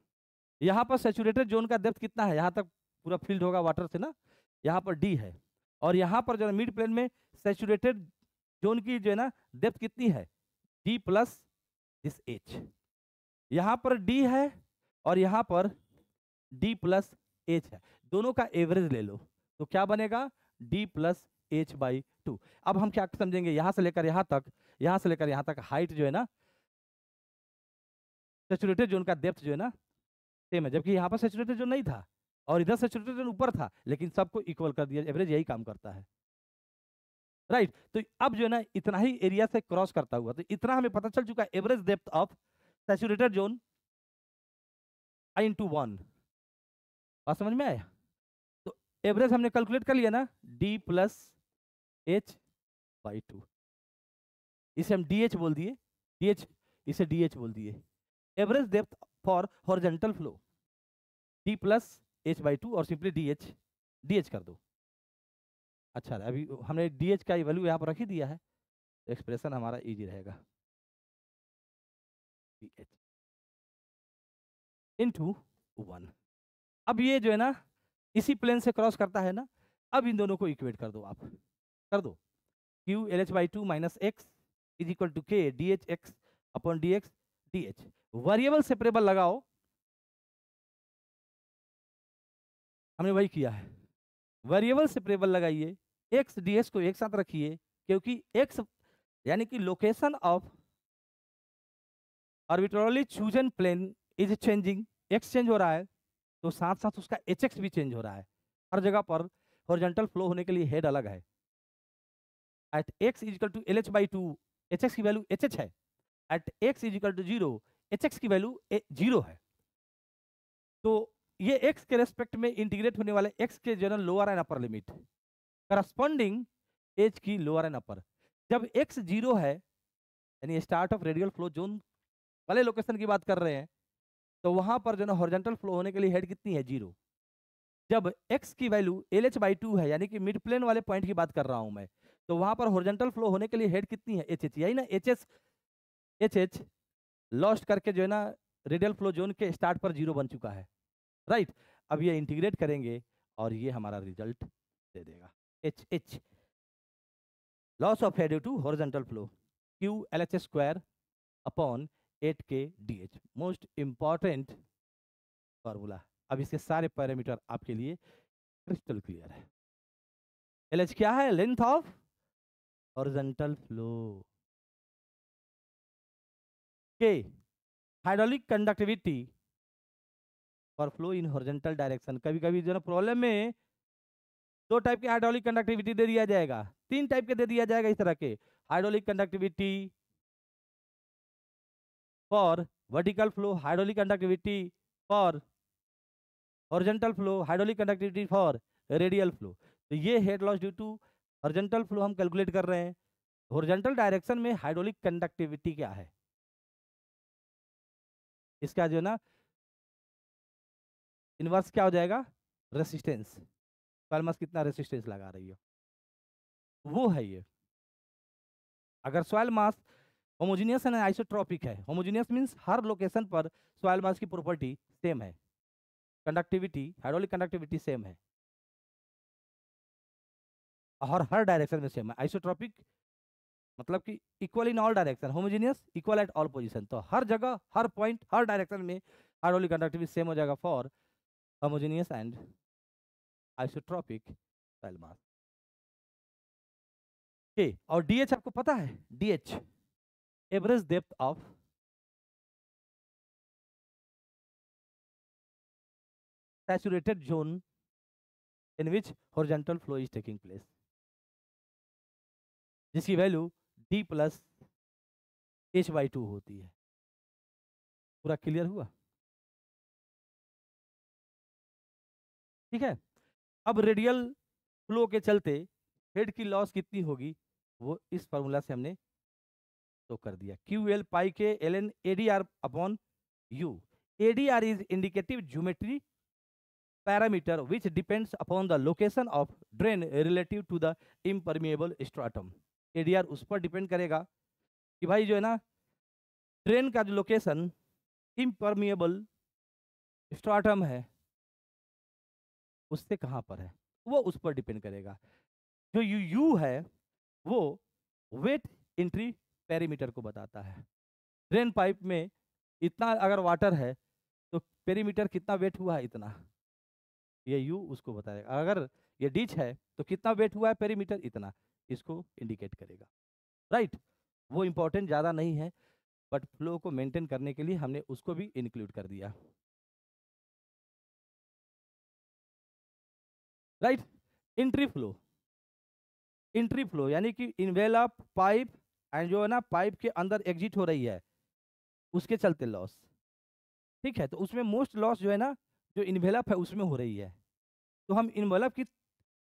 यहाँ पर सैचुरेटेड जोन का डेप्थ कितना है, यहाँ तक पूरा फील्ड होगा वाटर से ना, यहाँ पर D है, और यहाँ पर जो है मिड प्लेन में सैचुरेटेड जोन की जो है ना डेप्थ कितनी है, D प्लस दिस H। यहाँ पर D है और यहाँ पर D प्लस H है, दोनों का एवरेज ले लो, तो क्या बनेगा, D प्लस H/2। अब हम क्या समझेंगे, यहाँ से लेकर यहाँ तक, यहाँ से लेकर यहाँ तक हाइट जो है ना, सैचुरेटेड जोन का डेप्थ जो है ना सेम है, जबकि यहाँ पर सैचुरेटेड जोन नहीं था और इधर सैचुरेटेड जोन ऊपर था, लेकिन सबको इक्वल कर दिया, एवरेज यही काम करता है, राइट। तो अब जो है ना इतना ही एरिया से क्रॉस करता हुआ, तो इतना हमें पता चल चुका है average depth of saturated zone I/1। बात समझ में आया, तो एवरेज हमने कैलकुलेट कर लिया ना, D प्लस H/2, इसे हम DH बोल दिए, DH इसे DH बोल दिए, average depth for horizontal flow D plus H/2, और सिंपली DH कर दो। अच्छा, अभी हमने DH का वैल्यू यहाँ पर रख ही दिया है, तो एक्सप्रेशन हमारा इजी रहेगा, DH इंटू 1। अब ये जो है ना इसी प्लेन से क्रॉस करता है ना, अब इन दोनों को इक्वेट कर दो, आप कर दो, Q LH/2 minus X is equal to K DHx/dx DH। Variable separable लगाओ, हमने वही किया है, वेरिएबल सेपरेबल लगाइए, x ds को एक साथ रखिए, क्योंकि x यानी कि location of arbitrarily chosen plane is changing, x change हो रहा है, तो साथ साथ उसका hx भी चेंज हो रहा है। हर जगह पर हॉरिजॉन्टल फ्लो होने के लिए हेड अलग है। At x is equal to LH/2, hx की वैल्यू hh है, at x is equal to 0, hx की वैल्यू 0 है, तो ये x के रेस्पेक्ट में इंटीग्रेट होने वाले x के general lower and upper limit corresponding h की लोअर एंड अपर। जब x 0 है, यानी start of radial flow zone वाले लोकेशन की बात कर रहे हैं, तो वहां पर जो ना हॉरिजॉन्टल फ्लो होने के लिए हेड कितनी है, 0। जब x की वैल्यू LH/2 है, यानी कि मिड प्लेन वाले पॉइंट की बात कर रहा हूं मैं, तो वहां पर हॉरिजॉन्टल फ्लो होने के लिए हेड कितनी है, hh, यही ना hh लॉस्ट करके जो है ना रेडियल फ्लो जोन के स्टार्ट पर 0 बन चुका है, राइट। अब ये इंटीग्रेट करेंगे और ये हमारा रिजल्ट दे देगा। H loss of head due to horizontal flow Q LHS square upon 8K DH, most important formula. अब इसके सारे पैरामीटर आपके लिए क्रिस्टल क्लियर है। LH क्या है? Length of horizontal flow. K hydraulic conductivity for flow in horizontal direction. कभी कभी जो ना प्रॉब्लम में 2 टाइप के हाइड्रोलिक कंडक्टिविटी दे दिया जाएगा, 3 टाइप के दे दिया जाएगा इस तरह के। Hydraulic conductivity for vertical flow, hydraulic conductivity for horizontal flow, hydraulic conductivity for radial flow. तो ये head loss due to horizontal flow हम कैलकुलेट कर रहे हैं। हॉरिजॉन्टल डायरेक्शन में हाइड्रोलिक कंडक्टिविटी क्या है, इसका जो ना इनवर्स क्या हो जाएगा? रेसिस्टेंस। सॉइल मास कितना रेसिस्टेंस लगा रही है, वो है ये। अगर soil mass homogeneous and isotropic है, होमोजेनियस मींस हर लोकेशन पर सॉइल मास की प्रॉपर्टी सेम है, कंडक्टिविटी, हाइड्रोलिक कंडक्टिविटी सेम है और हर डायरेक्शन में सेम है। आइसोट्रोपिक मतलब कि equal in all direction, homogeneous equal at all position. तो हर जगह, हर पॉइंट, हर डायरेक्शन में हाइड्रोलिक कंडक्टिविटी सेम हो जाएगा for homogeneous and isotropic soil मास। के और DH आपको पता है, DH average depth of saturated zone in which horizontal flow is taking place, जिसकी वैल्यू D प्लस H/2 होती है। पूरा क्लियर हुआ? ठीक है। अब रेडियल फ्लो के चलते हेड की लॉस कितनी होगी, वो इस फॉर्मूला से हमने तो कर दिया। QL पाई के ln ADR upon U। ADR is indicative geometry parameter which depends upon the location of drain relative to the impermeable stratum। ADR उस पर डिपेंड करेगा कि भाई जो है ना ड्रेन का जो लोकेशन इम्परमिएबल स्ट्राटम है उससे कहाँ पर है, वो उस पर डिपेंड करेगा। जो यू है वो वेट एंट्री पेरीमीटर को बताता है। ड्रेन पाइप में इतना अगर वाटर है तो पेरीमीटर कितना वेट हुआ है, इतना, ये यू उसको बताएगा। अगर ये डिच है तो कितना वेट हुआ है पेरीमीटर, इतना, इसको इंडिकेट करेगा, राइट। वो इंपॉर्टेंट ज़्यादा नहीं है, बट फ्लो को मेंटेन करने के लिए हमने उसको भी इंक्लूड कर दिया, right. Entry flow, entry flow यानी कि इन्वेलप पाइप एंड जो है ना पाइप के अंदर एग्जिट हो रही है उसके चलते लॉस, ठीक है। तो उसमें मोस्ट लॉस जो है ना जो इन्वेलप है उसमें हो रही है। तो हम इन्वेलप की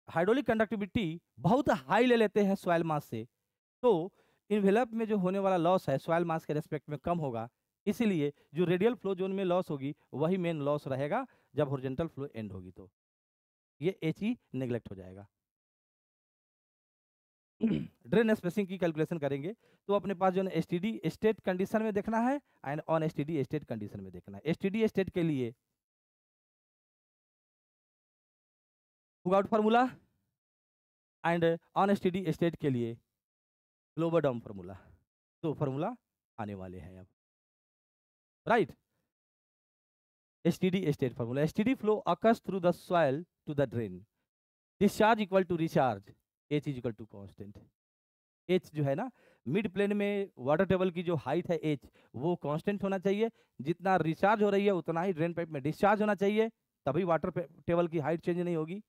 हाइड्रोलिक कंडक्टिविटी बहुत हाई ले लेते हैं सॉइल मास से, तो इन्वेलप में जो होने वाला लॉस है सॉइल मास के रेस्पेक्ट में कम होगा। इसीलिए जो रेडियल फ्लो जोन में लॉस होगी वही मेन लॉस रहेगा जब हॉरिजॉन्टल फ्लो एंड होगी, तो ये HE नेग्लेक्ट हो जाएगा। ड्रेन स्पेसिंग की कैलकुलेशन करेंगे तो अपने पास जो है STD स्टेट कंडीशन में देखना है and on STD state condition में देखना है। STD स्टेट के लिए Hooghoudt formula and on STD state के लिए ग्लोबल फार्मूला, तो फार्मूला आने वाले हैं अब, right. STD state formula, STD flow occurs through the soil to the drain, discharge equal to recharge, H is equal to constant. H जो है ना मिड प्लेन में वाटर टेबल की जो हाइट है H वो कांस्टेंट होना चाहिए, जितना रिचार्ज हो रही है उतना ही ड्रेन पाइप में डिस्चार्ज होना चाहिए, तभी वाटर टेबल की हाइट चेंज नहीं होगी।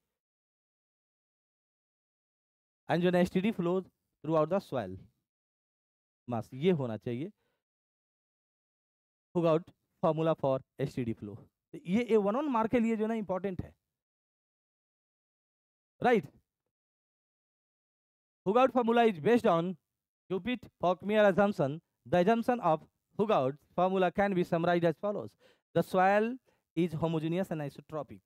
एंड जो है STD flow through out the soil मास, ये होना चाहिए हुगआउट फार्मूला फॉर STD फ्लो। ये A11 मार्क के लिए जो ना इंपॉर्टेंट है, right. Hugout formula is based on Kupit-Falkmere assumption. The assumption of Hugout formula can be summarized as follows: the soil is homogeneous and isotropic.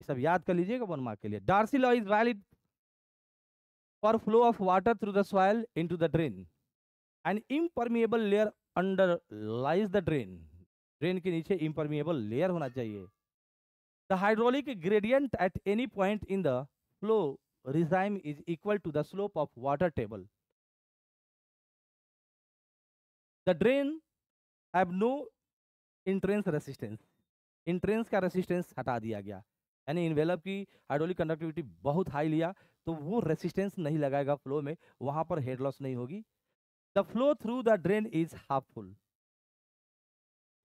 सब याद कर लीजिएगा 1 मार्क के लिए। Darcy law is valid for flow of water through the soil into the drain. An impermeable layer under lies the drain, drain के नीचे impermeable layer होना चाहिए। The hydraulic gradient at any point in the flow regime is equal to the slope of water table. The drain have no entrance resistance. Entrance का resistance हटा दिया गया, यानी envelope की हाइड्रोलिक कंडक्टिविटी बहुत high लिया तो वो रेसिस्टेंस नहीं लगाएगा फ्लो में, वहां पर हेड लॉस नहीं होगी। The flow through the drain is half full,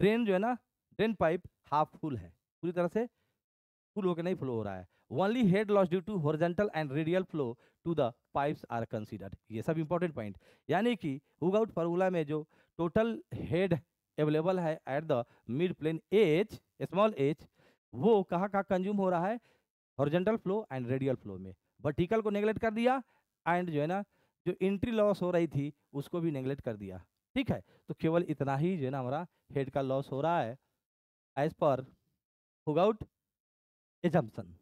drain जो है ना, ड्रेन पाइप हाफ फुल है, पूरी तरह से फुल होकर नहीं फ्लो हो रहा है। Only head loss due to horizontal and radial flow to the pipes are considered. ये सब इंपॉर्टेंट पॉइंट, यानी कि हुग आउट फार्मूला में जो टोटल हेड अवेलेबल है at the mid plane H, small H, वो कहाँ कहाँ कंज्यूम हो रहा है, horizontal flow and radial flow में। वर्टिकल को नेग्लेक्ट कर दिया एंड जो है ना जो एंट्री लॉस हो रही थी उसको भी नेग्लेक्ट कर दिया। ठीक है, तो केवल इतना ही जो है ना हमारा हेड का लॉस हो रहा है एज पर हुग आउट एजम्पशन।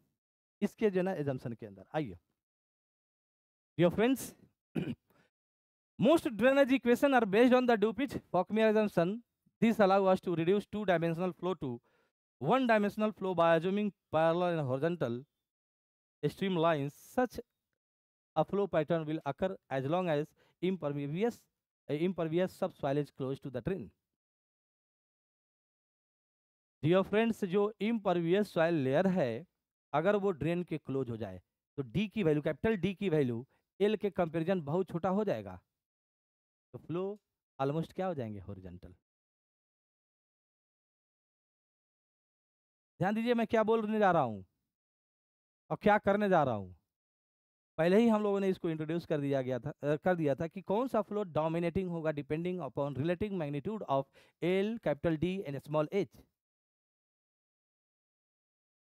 इसके जो है ना एजम्पशन के अंदर आइए dear friends, most drainage equation are based on the Dupich-Fauconnier assumption. This allows us to reduce two-dimensional flow to one-dimensional flow by assuming parallel and horizontal streamlines. Such a flow pattern will occur as long as impervious subsoil is close to the drain. Dear friends, जो impervious soil layer है अगर वो drain के close हो जाए तो D की value, capital D की वैल्यू एल के कंपैरिजन बहुत छोटा हो जाएगा, तो फ्लो ऑलमोस्ट क्या हो जाएंगे, हॉरिजॉन्टल। ध्यान दीजिए मैं क्या बोलने जा रहा हूं और क्या करने जा रहा हूं। पहले ही हम लोगों ने इसको इंट्रोड्यूस कर दिया था कि कौन सा फ्लो डोमिनेटिंग होगा depending upon relative magnitude of L, capital D and small H,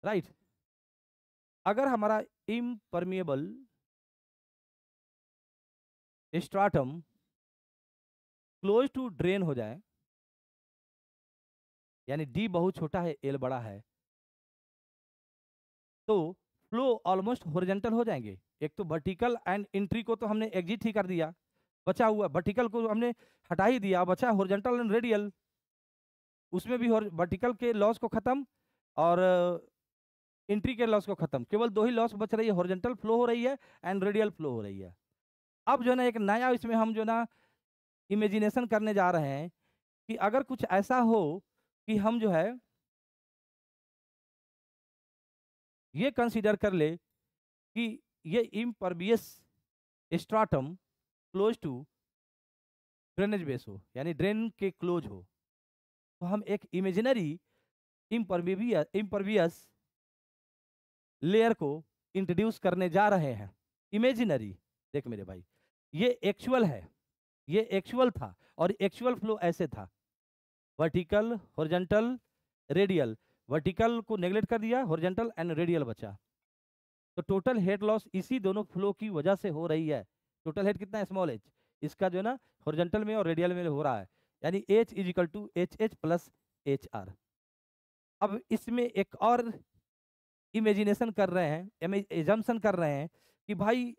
right. अगर हमारा इम्परमिएबल स्ट्राटम क्लोज टू ड्रेन हो जाए, यानी डी बहुत छोटा है एल बड़ा है, तो फ्लो ऑलमोस्ट हॉरिजॉन्टल हो जाएंगे। एक तो वर्टिकल एंड एंट्री को तो हमने एग्जिट ही कर दिया, बचा हुआ वर्टिकल को हमने हटा ही दिया, बचा हॉरिजॉन्टल एंड रेडियल, उसमें भी वर्टिकल के लॉस को खत्म और एंट्री के लॉस को खत्म, केवल दो ही लॉस बच रही है, हॉरिजॉन्टल फ्लो हो रही है एंड रेडियल फ्लो हो रही है। अब जो है ना एक नया इसमें हम जो ना इमेजिनेशन करने जा रहे हैं कि अगर कुछ ऐसा हो कि हम जो है ये कंसीडर कर ले कि ये impervious stratum close to drainage base हो, यानी ड्रेन के क्लोज हो, तो हम एक इमेजिनरी इम्परवियस लेयर को इंट्रोड्यूस करने जा रहे हैं। इमेजिनरी, देख मेरे भाई, ये एक्चुअल है, ये एक्चुअल था और एक्चुअल फ्लो ऐसे था, वर्टिकल, हॉरिजॉन्टल, रेडियल, वर्टिकल को नेग्लेक्ट कर दिया, हॉरिजॉन्टल एंड रेडियल बचा, तो टोटल हेड लॉस इसी दोनों फ्लो की वजह से हो रही है। टोटल हेड कितना है, स्मॉल एच, इसका जो है ना हॉरिजॉन्टल में और रेडियल में हो रहा है, यानी H is equal to H H plus H R. अब इसमें एक और इमेजिनेशन कर रहे हैं, एजम्पशन कर रहे हैं कि भाई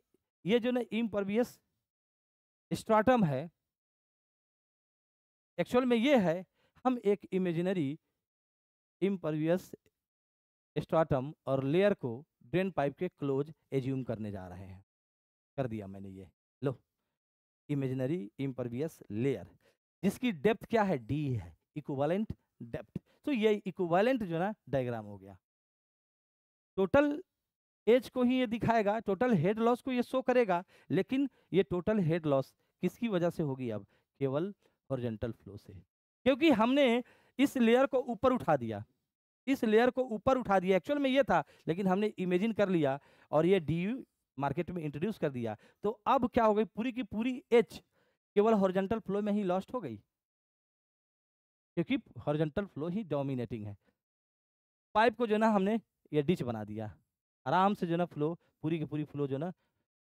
ये जो ना इम्परवियस स्ट्राटम है, एक्चुअल में ये है, हम एक इमेजिनरी इम्परवियस स्ट्राटम और लेयर को ड्रेन पाइप के क्लोज एज्यूम करने जा रहे हैं। कर दिया मैंने ये, लो इमेजिनरी इम्परवियस लेयर जिसकी डेप्थ क्या है, डी है, इक्विवेलेंट डेप्थ। तो ये इक्विवेलेंट जो ना डायग्राम हो गया, टोटल एज को ही ये दिखाएगा, टोटल हेड लॉस को ये शो करेगा, लेकिन ये टोटल हेड लॉस किसकी वजह से होगी, अब केवल हॉरिजॉन्टल फ्लो से, क्योंकि हमने इस लेयर को ऊपर उठा दिया, इस लेयर को ऊपर उठा दिया, एक्चुअल में ये था लेकिन हमने इमेजिन कर लिया और ये डी मार्केट में इंट्रोड्यूस कर दिया, तो अब क्या हो गई, पूरी की पूरी एच केवल हॉरिजॉन्टल फ्लो में ही लॉस्ट हो गई, क्योंकि हॉरिजॉन्टल फ्लो ही डोमिनेटिंग है। पाइप को जो ना हमने ये डिच बना दिया, आराम से जो ना फ्लो, पूरी की पूरी फ्लो जो ना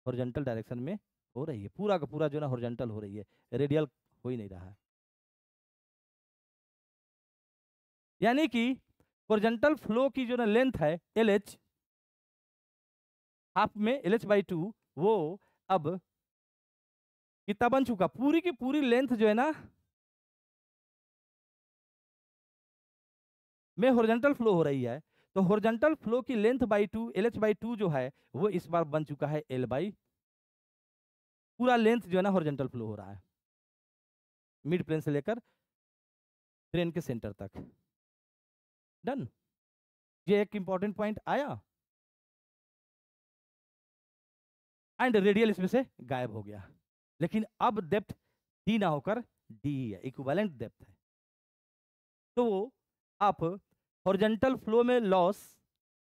हॉरिजॉन्टल डायरेक्शन में हो रही है, पूरा का पूरा जो ना हॉरिजॉन्टल हो रही है, रेडियल हो ही नहीं रहा है। यानी कि हॉरिजॉन्टल फ्लो की जो ना लेंथ है एल एच, हाफ में एल एच बाई टू, वो अब कितना बन चुका, पूरी की पूरी लेंथ जो है ना में हॉरिजॉन्टल फ्लो हो रही है, तो हॉरिजॉन्टल फ्लो की लेंथ बाई 2 LH/2 जो है वो इस बार बन चुका है L/, पूरा लेंथ जो है ना हॉरिजॉन्टल फ्लो हो रहा है मिड प्लेन से लेकर ट्रेन के सेंटर तक। डन। ये एक इंपॉर्टेंट पॉइंट आया, एंड रेडियल इसमें से गायब हो गया। लेकिन अब डेप्थ डी ना होकर डी है, इक्विवेलेंट डेप्थ है। तो आप हॉरिजॉन्टल फ्लो में लॉस,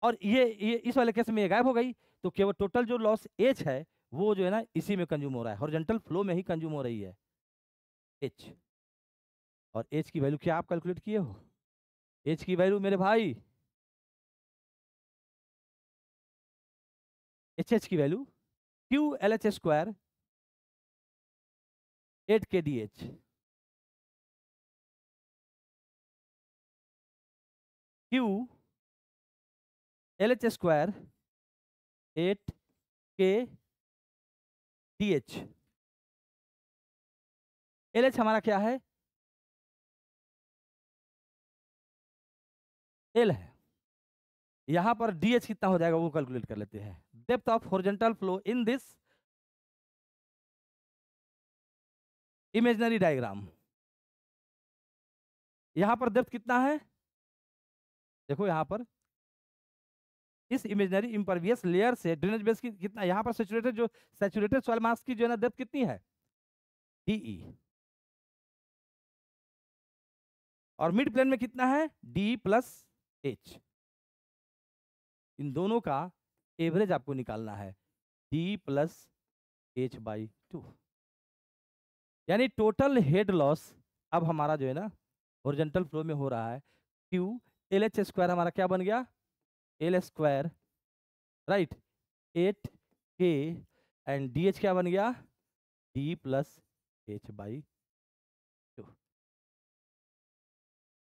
और ये इस वाले केस में ये गायब हो गई, तो केवल टोटल जो लॉस एच है वो जो है ना इसी में कंज्यूम हो रहा है, हॉरिजॉन्टल फ्लो में ही कंज्यूम हो रही है एच। और एच की वैल्यू क्या आप कैलकुलेट किए हो? एच की वैल्यू मेरे भाई, एच की value Q/LH² 8 kdh, Q/LH² 8 kdh। LH हमारा क्या है? L है। यहां पर DH कितना हो जाएगा वो कैलकुलेट कर लेते हैं। Depth of horizontal flow in this imaginary diagram, यहां पर डेप्थ कितना है? देखो यहां पर इस इमेजिनरी इंपरवियस लेयर से ड्रेनेज बेस की कितना, यहां पर सैचुरेटेड सॉइल मास की जो है ना डेप्थ कितनी है? DE। और मिड प्लेन में कितना है? D+H। इन दोनों का एवरेज आपको निकालना है, D+H/2। यानी टोटल हेड लॉस अब हमारा जो है ना हॉरिजॉन्टल फ्लो में हो रहा है, Q/LH² हमारा क्या बन गया? L², right, 8K, and DH क्या बन गया? D+H/2।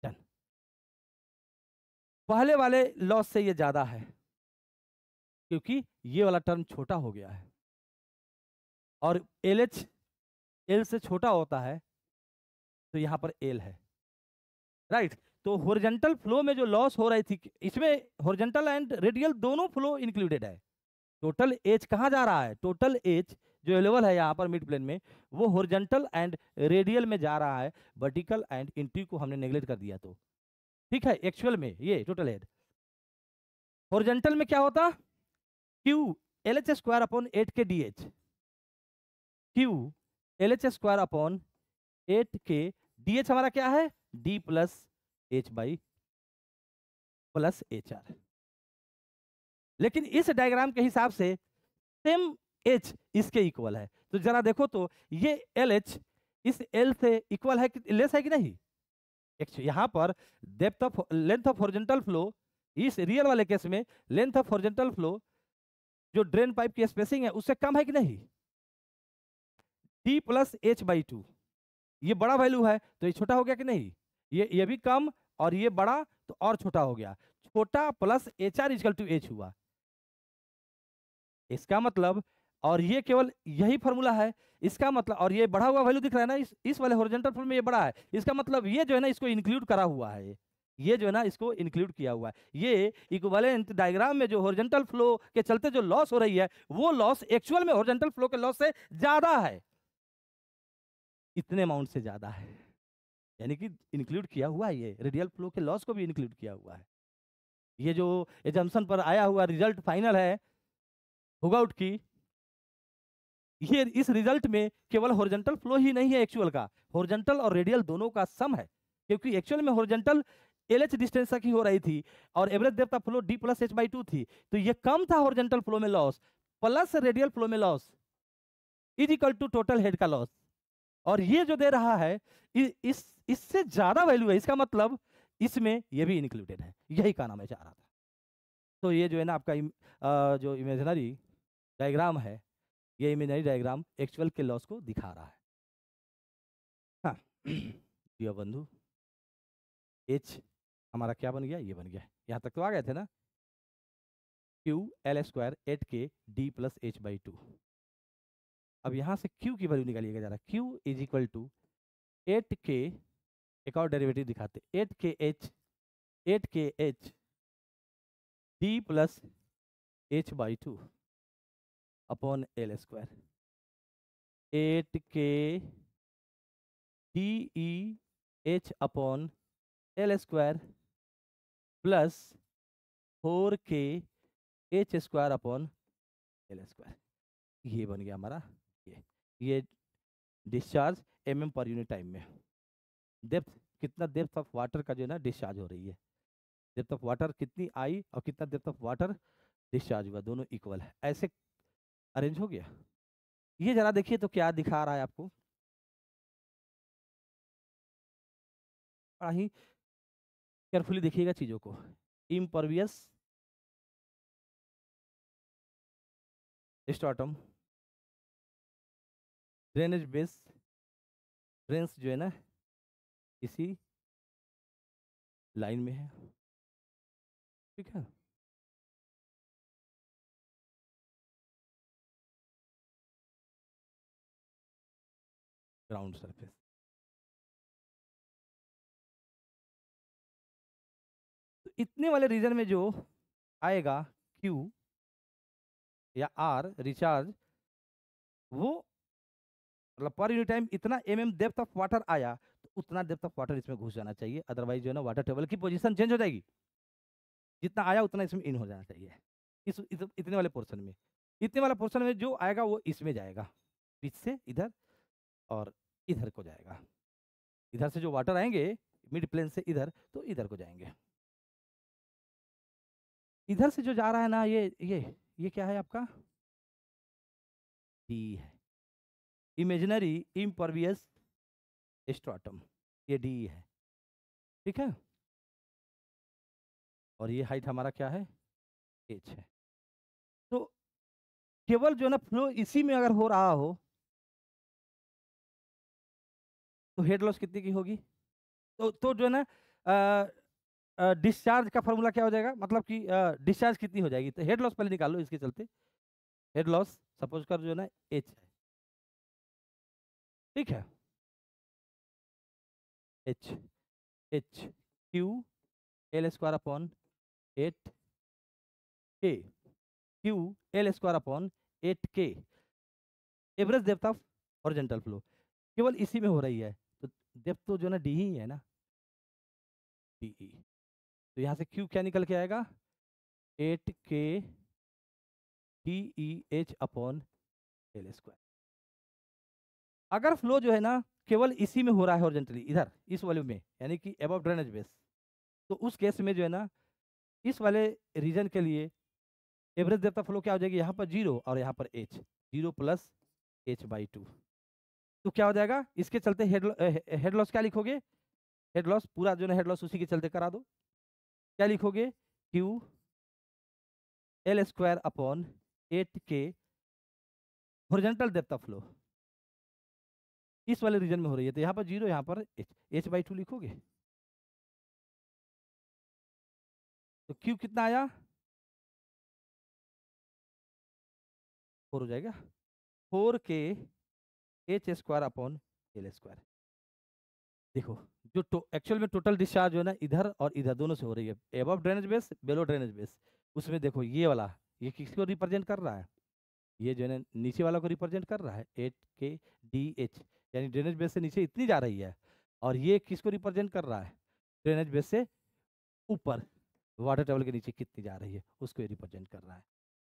डन। पहले वाले लॉस से ये ज्यादा है क्योंकि ये वाला टर्म छोटा हो गया है, और LH L से छोटा होता है तो यहां पर L है, राइट। तो हॉरिजॉन्टल फ्लो में जो लॉस हो रही थी, इसमें हॉरिजॉन्टल एंड रेडियल दोनों फ्लो इंक्लूडेड है। टोटल एज कहां जा रहा है? टोटल एज जो लेवल है यहाँ पर मिड प्लेन में वो हॉरिजॉन्टल एंड रेडियल में जा रहा है, वर्टिकल एंड इंटी को हमने नेग्लेक्ट कर दिया। तो ठीक है, एक्चुअल में ये टोटल हेड हॉरिजॉन्टल में क्या होता? Q/LH² 8 के DH हमारा क्या है? D+H/HR। लेकिन इस डायग्राम के हिसाब से सेम H इसके इक्वल है, तो जरा देखो तो ये LH इस L से इक्वल है कि लेस है कि नहीं? यहां पर depth of length of horizontal flow, इस रियल वाले केस में लेंथ ऑफ हॉरिजॉन्टल फ्लो जो ड्रेन पाइप की स्पेसिंग है उससे कम है कि नहीं? D+H/2, ये बड़ा वैल्यू है तो ये छोटा हो गया कि नहीं? ये भी कम और ये बड़ा तो और छोटा हो गया, छोटा प्लस HR=H हुआ। इसका मतलब, और ये केवल यही फॉर्मूला है, इसका मतलब, और ये बढ़ा हुआ वैल्यू दिख रहा है ना इस वाले हॉरिजॉन्टल फ्लो में ये बड़ा है, इसका मतलब ये जो है ना इसको इंक्लूड करा हुआ है, ये जो है ना इसको इंक्लूड किया हुआ है। ये इक्विवेलेंट डायग्राम में जो हॉरिजॉन्टल फ्लो के चलते जो लॉस हो रही है वो लॉस एक्चुअल में हॉरिजॉन्टल फ्लो के लॉस से ज्यादा है, इतने अमाउंट से ज्यादा है, यानी कि इंक्लूड किया हुआ है, ये रेडियल फ्लो के लॉस को भी इंक्लूड किया हुआ है। ये जो एजम्पशन पर आया हुआ रिजल्ट फाइनल है हुगआउट की, ये इस रिजल्ट में केवल हॉरिजॉन्टल फ्लो ही नहीं है एक्चुअल का, हॉरिजॉन्टल और रेडियल दोनों का सम है, क्योंकि एक्चुअल में हॉरिजॉन्टल LH डिस्टेंस तक ही हो रही थी और average depth of flow D+H/2 थी, तो ये कम था हॉरिजॉन्टल फ्लो में लॉस प्लस रेडियल फ्लो में loss is equal to total head का लॉस, और ये जो दे रहा है इससे ज्यादा वैल्यू है, इसका मतलब इसमें ये भी इंक्लूडेड है, यही कहना मैं चाह रहा था। तो ये जो है ना आपका जो इमेजिनरी डायग्राम है, ये इमेजिनरी डायग्राम एक्चुअल के लॉस को दिखा रहा है। हाँ प्रिय बंधु, H हमारा क्या बन गया? ये बन गया, यहाँ तक तो आ गए थे ना? Q/L² 8K D+H/2। अब यहाँ से Q की वैल्यू निकालिएगा जरा, Q=8K, एक और डेरिवेटिव दिखाते, 8KH 8kh d plus h/2 upon l square, 8k DEH upon l square plus 4k h square upon l square. ये बन गया हमारा ये डिस्चार्ज पर यूनिट टाइम में। डेप्थ कितना, डेप्थ ऑफ वाटर का जो है ना डिस्चार्ज हो रही है, डेप्थ ऑफ वाटर कितनी आई और कितना डेप्थ ऑफ वाटर डिस्चार्ज हुआ, दोनों इक्वल है। ऐसे अरेंज हो गया। ये जरा देखिए तो क्या दिखा रहा है आपको, बड़ा ही केयरफुली देखिएगा चीजों को। Impervious stratum, drainage base, drains जो है ना इसी लाइन में है, ठीक है। ग्राउंड सरफेस, तो इतने वाले रीजन में जो आएगा Q या R रिचार्ज, वो मतलब पर यूनिट टाइम इतना डेप्थ ऑफ वाटर आया तो उतना डेप्थ ऑफ वाटर इसमें घुस जाना चाहिए, अदरवाइज जो है ना वाटर टेबल की पोजीशन चेंज हो जाएगी। जितना आया उतना इसमें इन हो जाना चाहिए इतने वाले पोर्शन में। इतने वाला पोर्शन में जो आएगा वो इसमें जाएगा, बीच से इधर और इधर को जाएगा। इधर से जो वाटर आएंगे मिड प्लेन से इधर, तो इधर को जाएंगे। इधर से जो जा रहा है ना ये क्या है आपका, डी है, इमेजिनरी इम्परवियस स्ट्रैटम, ये डी है, ठीक है। और ये हाइट हमारा क्या है, एच है। तो केवल जो है ना फ्लो इसी में अगर हो रहा हो तो हेड लॉस कितनी की होगी, तो जो है ना डिस्चार्ज का फॉर्मूला क्या हो जाएगा, मतलब कि डिस्चार्ज कितनी हो जाएगी। तो हेड लॉस पहले निकाल लो इसके चलते। हेड लॉस सपोज कर जो है ना एच है, ठीक है। H H Q L square upon 8k, Q L square upon 8k, average depth of horizontal flow केवल इसी में हो रही है, तो डेप्थ तो जो है ना डी ही है ना, डी। तो यहाँ से क्यू क्या निकल के आएगा, 8k DEH upon L square. अगर फ्लो जो है ना केवल इसी में हो रहा है हॉरिजॉन्टली, इधर इस वॉल्यूम में, यानी कि अबव ड्रेनेज बेस, तो उस केस में जो है ना इस वाले रीजन के लिए एवरेज डेप्थ ऑफ फ्लो क्या हो जाएगी, यहाँ पर 0 और यहाँ पर h, 0 प्लस h/2। तो क्या हो जाएगा, इसके चलते हेड लॉस क्या लिखोगे, हेड लॉस पूरा जो है हेड लॉस उसी के चलते करा दो। क्या लिखोगे, Q L square upon 8k horizontal depth of flow इस वाले रीजन में हो रही है, तो यहाँ पर 0 यहाँ पर h/2 लिखोगे। तो Q कितना आया, 4 हो जाएगा, 4k h square upon L square. देखो जो एक्चुअल में टोटल डिस्चार्ज जो है ना इधर और इधर दोनों से हो रही है, एबव ड्रेनेज बेस बेलो ड्रेनेज बेस। उसमें देखो ये वाला ये किसको रिप्रेजेंट कर रहा है, ये जो है ना नीचे वाला को रिप्रेजेंट कर रहा है 8k DH, यानी ड्रेनेज बेस से नीचे इतनी जा रही है। और ये किसको रिप्रेजेंट कर रहा है, ड्रेनेज बेस से ऊपर वाटर टेबल के नीचे कितनी जा रही है उसको रिप्रेजेंट कर रहा है।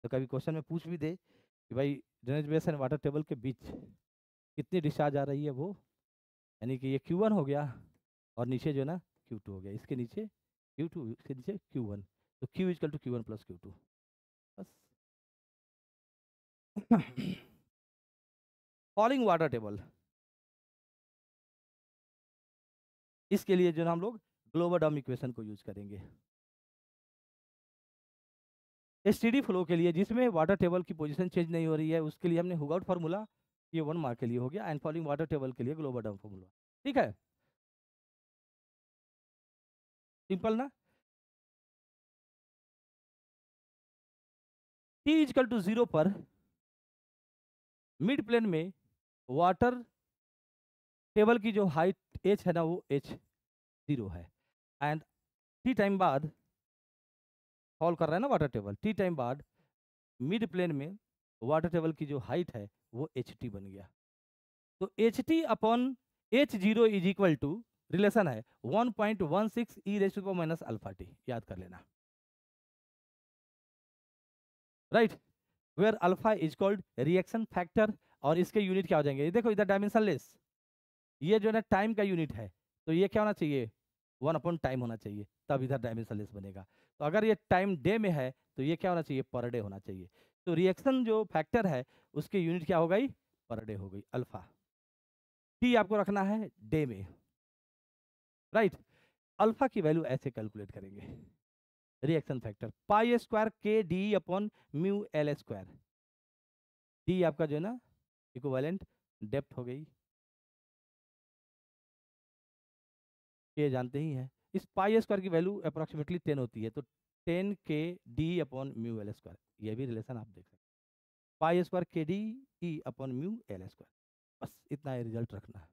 तो कभी क्वेश्चन में पूछ भी दे कि भाई drainage base and water table के बीच कितनी डिस्चार्ज आ रही है, वो यानी कि ये Q1 हो गया और नीचे जो है ना Q2 हो गया, इसके नीचे Q2 इसके नीचे Q1, तो Q equal to Q1 plus Q2 बस। फॉलिंग वाटर टेबल, इसके लिए जो है हम लोग ग्लोबल डॉम इक्वेशन को यूज करेंगे। एसटीडी फ्लो के लिए जिसमें वाटर टेबल की पोजीशन चेंज नहीं हो रही है, उसके लिए हमने हुगआउट फार्मूला, ये 1 मार्क के लिए हो गया, एंड फॉलिंग वाटर टेबल के लिए ग्लोबल डॉम फार्मूला, ठीक है, सिंपल ना। T इक्वल टू 0 पर मिड प्लेन में वाटर टेबल की जो हाइट h है ना वो h0 है, एंड टी टाइम बाद फॉल कर रहा है ना वाटर टेबल, टी टाइम बाद मिड प्लेन में वाटर टेबल की जो हाइट है वो एच टी बन गया। तो H T upon H zero is equal to relation है 1.16 e raise to minus alpha T, याद कर लेना, right, where alpha is called reaction factor. और इसके यूनिट क्या हो जाएंगे, ये देखो इधर डायमेंशनलेस, ये जो है ना टाइम का यूनिट है, तो ये क्या होना चाहिए 1/टाइम होना चाहिए, तब इधर डायमेंशनलेस बनेगा। तो अगर ये टाइम डे में है तो ये क्या होना चाहिए पर डे होना चाहिए। तो रिएक्शन जो फैक्टर है उसकी यूनिट क्या हो गई, पर डे हो गई अल्फा। टी आपको रखना है डे में, राइट। अल्फा की वैल्यू ऐसे कैलकुलेट करेंगे, रिएक्शन फैक्टर पाई स्क्वायर के D upon mu L square. D आपका जो है ना इक्विवेलेंट डेप्थ हो गई, ये जानते ही हैं। इस पाई स्क्वायर की वैल्यू अप्रोक्सीमेटली 10 होती है, तो 10 के D upon mu L square, ये भी रिलेशन आप देख सकते हैं, पाई स्क्वायर के D E upon mu L square, बस इतना ही रिजल्ट रखना है।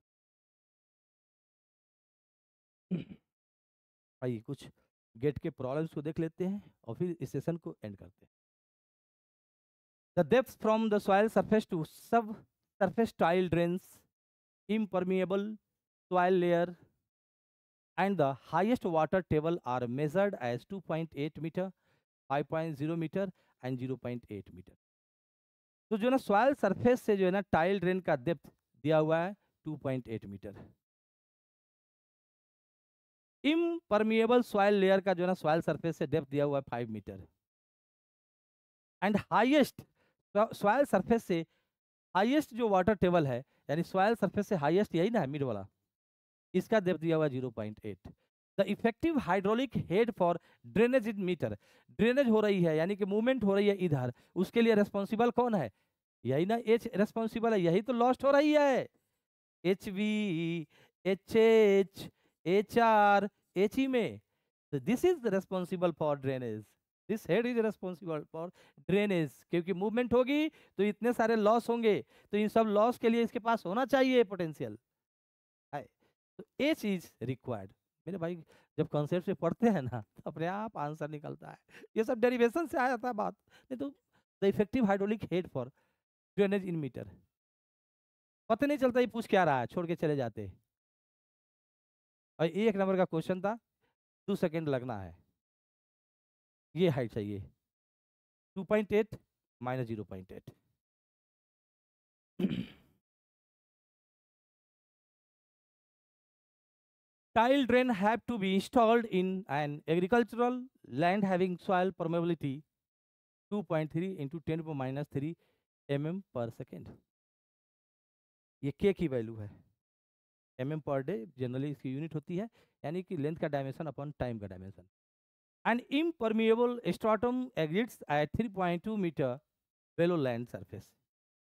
आइए कुछ गेट के प्रॉब्लम्स को देख लेते हैं और फिर इस सेशन को एंड करते हैं। The depth from the soil surface to sub surface tile drains impermeable soil layer and the highest water table are measured as 2.8 meter, 5.0 meter and 0.8 meter। तो जो ना सॉइल सरफेस से जो है ना टाइल ड्रेन का डेप्थ दिया हुआ है 2.8 मीटर, इम्परमिएबल सॉइल लेयर का जो है ना सॉइल सरफेस से डेप्थ दिया हुआ है 5 metre, and highest soil surface से हाईएस्ट जो वाटर टेबल है, यानी सॉइल सरफेस से हाईएस्ट यही ना मिड वाला, इसका डेप्थ दिया हुआ है 0.8। The effective hydraulic head for drainage in metre, drainage हो रही है यानी कि मूवमेंट हो रही है इधर, उसके लिए रेस्पॉन्सिबल कौन है, यही ना एच रेस्पॉन्सिबल है, यही तो लॉस्ट हो रही है, H V H H H R H E में। तो this is responsible for drainage, this head is responsible for drainage, क्योंकि मूवमेंट होगी तो इतने सारे लॉस होंगे, तो इन सब लॉस के लिए इसके पास होना चाहिए पोटेंशियल है। तो एच इज रिक्वायर्ड मेरे भाई, जब कॉन्सेप्ट से पढ़ते हैं ना तो अपने आप आंसर निकलता है, ये सब डेरिवेशन से आ जाता है बात, नहीं तो the effective hydraulic head for drainage in metre, पता नहीं चलता ये पूछ क्या रहा है, छोड़ के चले जाते। और एक नंबर का क्वेश्चन था, 2 सेकेंड लगना है, ये हाइट चाहिए 2.8 minus 0.8। Tile drain have to be installed in an agricultural land having soil permeability 2.3 into 10 to minus 3 mm per second। ये K की वैल्यू है, mm पर डे जनरली इसकी यूनिट होती है, यानी कि लेंथ का डायमेंशन अपॉन टाइम का dimension. And impermeable stratum exits at 3.2 metre below land surface,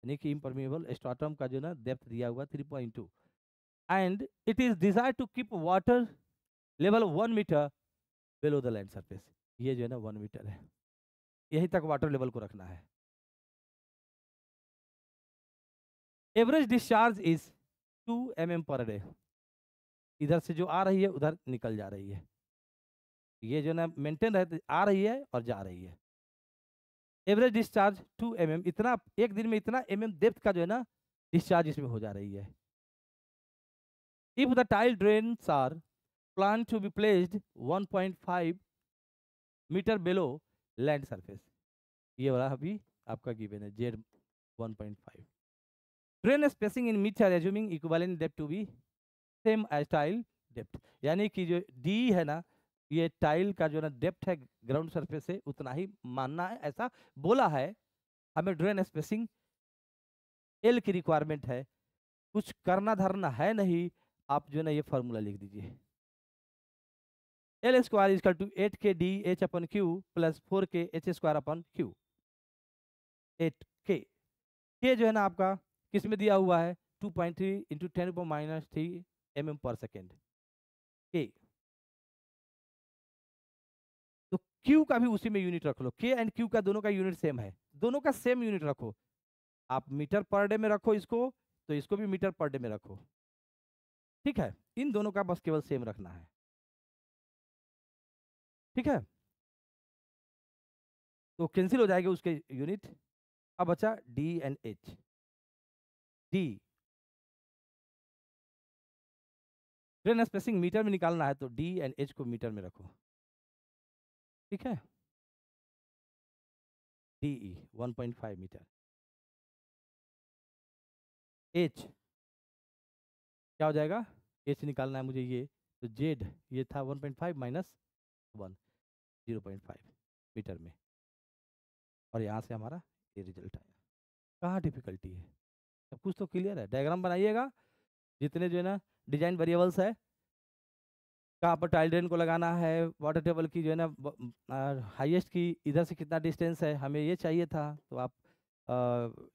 यानी कि इम्परमिएबल स्ट्राटम का जो ना डेप्थ दिया हुआ 3.2, and it is desire to keep water level 1 metre below the land surface, ये जो है ना 1 मीटर है, यहीं तक वाटर लेवल को रखना है। एवरेज डिस्चार्ज इज 2 mm पर डे, इधर से जो आ रही है उधर निकल जा रही है, ये जो ना मेंटेन रहती आ रही है और जा रही है। एवरेज डिस्चार्ज 2 mm, इतना एक दिन में इतना mm डेप्थ का जो है ना डिस्चार्ज इसमें हो जा रही है। If the tile drains are plan to be placed 1.5 metre below land surface, ये वाला अभी आपका गिवन है Z 1.5। Drain spacing in metre assuming equivalent depth to be same as tile depth, यानी कि जो डी है ना ये टाइल का जो ना डेप्थ है ग्राउंड सरफेस से उतना ही मानना है, ऐसा बोला है। हमें ड्रेन स्पेसिंग एल की रिक्वायरमेंट है, कुछ करना धरना है नहीं, आप जो है ना ये फॉर्मूला लिख दीजिए, एल स्क्वायर इजकल टू 8 के D H upon Q plus 4 के एच स्क्वायर अपन क्यू। 8 के जो है ना आपका किस में दिया हुआ है 2.3 इंटू 10⁻³ mm पर सेकेंड के, तो Q का भी उसी में यूनिट रख लो, K एंड Q का दोनों का यूनिट सेम है, दोनों का सेम यूनिट रखो, आप मीटर पर डे में रखो इसको तो इसको भी मीटर पर डे में रखो, ठीक है, इन दोनों का बस केवल सेम रखना है। ठीक है, तो कैंसिल हो जाएंगे उसके यूनिट। अब बचा D and H. D drain spacing metre में निकालना है, तो डी एंड एच को मीटर में रखो। ठीक है, डीई 1.5 मीटर। एच क्या हो जाएगा, एच निकालना है मुझे ये, तो जेड ये था 1.5 माइनस 1, 0.5 मीटर में, और यहाँ से हमारा ये रिजल्ट आया। कहाँ डिफिकल्टी है, सब कुछ तो क्लियर है। डायग्राम बनाइएगा, जितने जो है ना डिजाइन वेरिएबल्स है, कहाँ पर टाइल ड्रेन को लगाना है, वाटर टेबल की जो है ना हाईएस्ट की इधर से कितना डिस्टेंस है, हमें ये चाहिए था, तो आप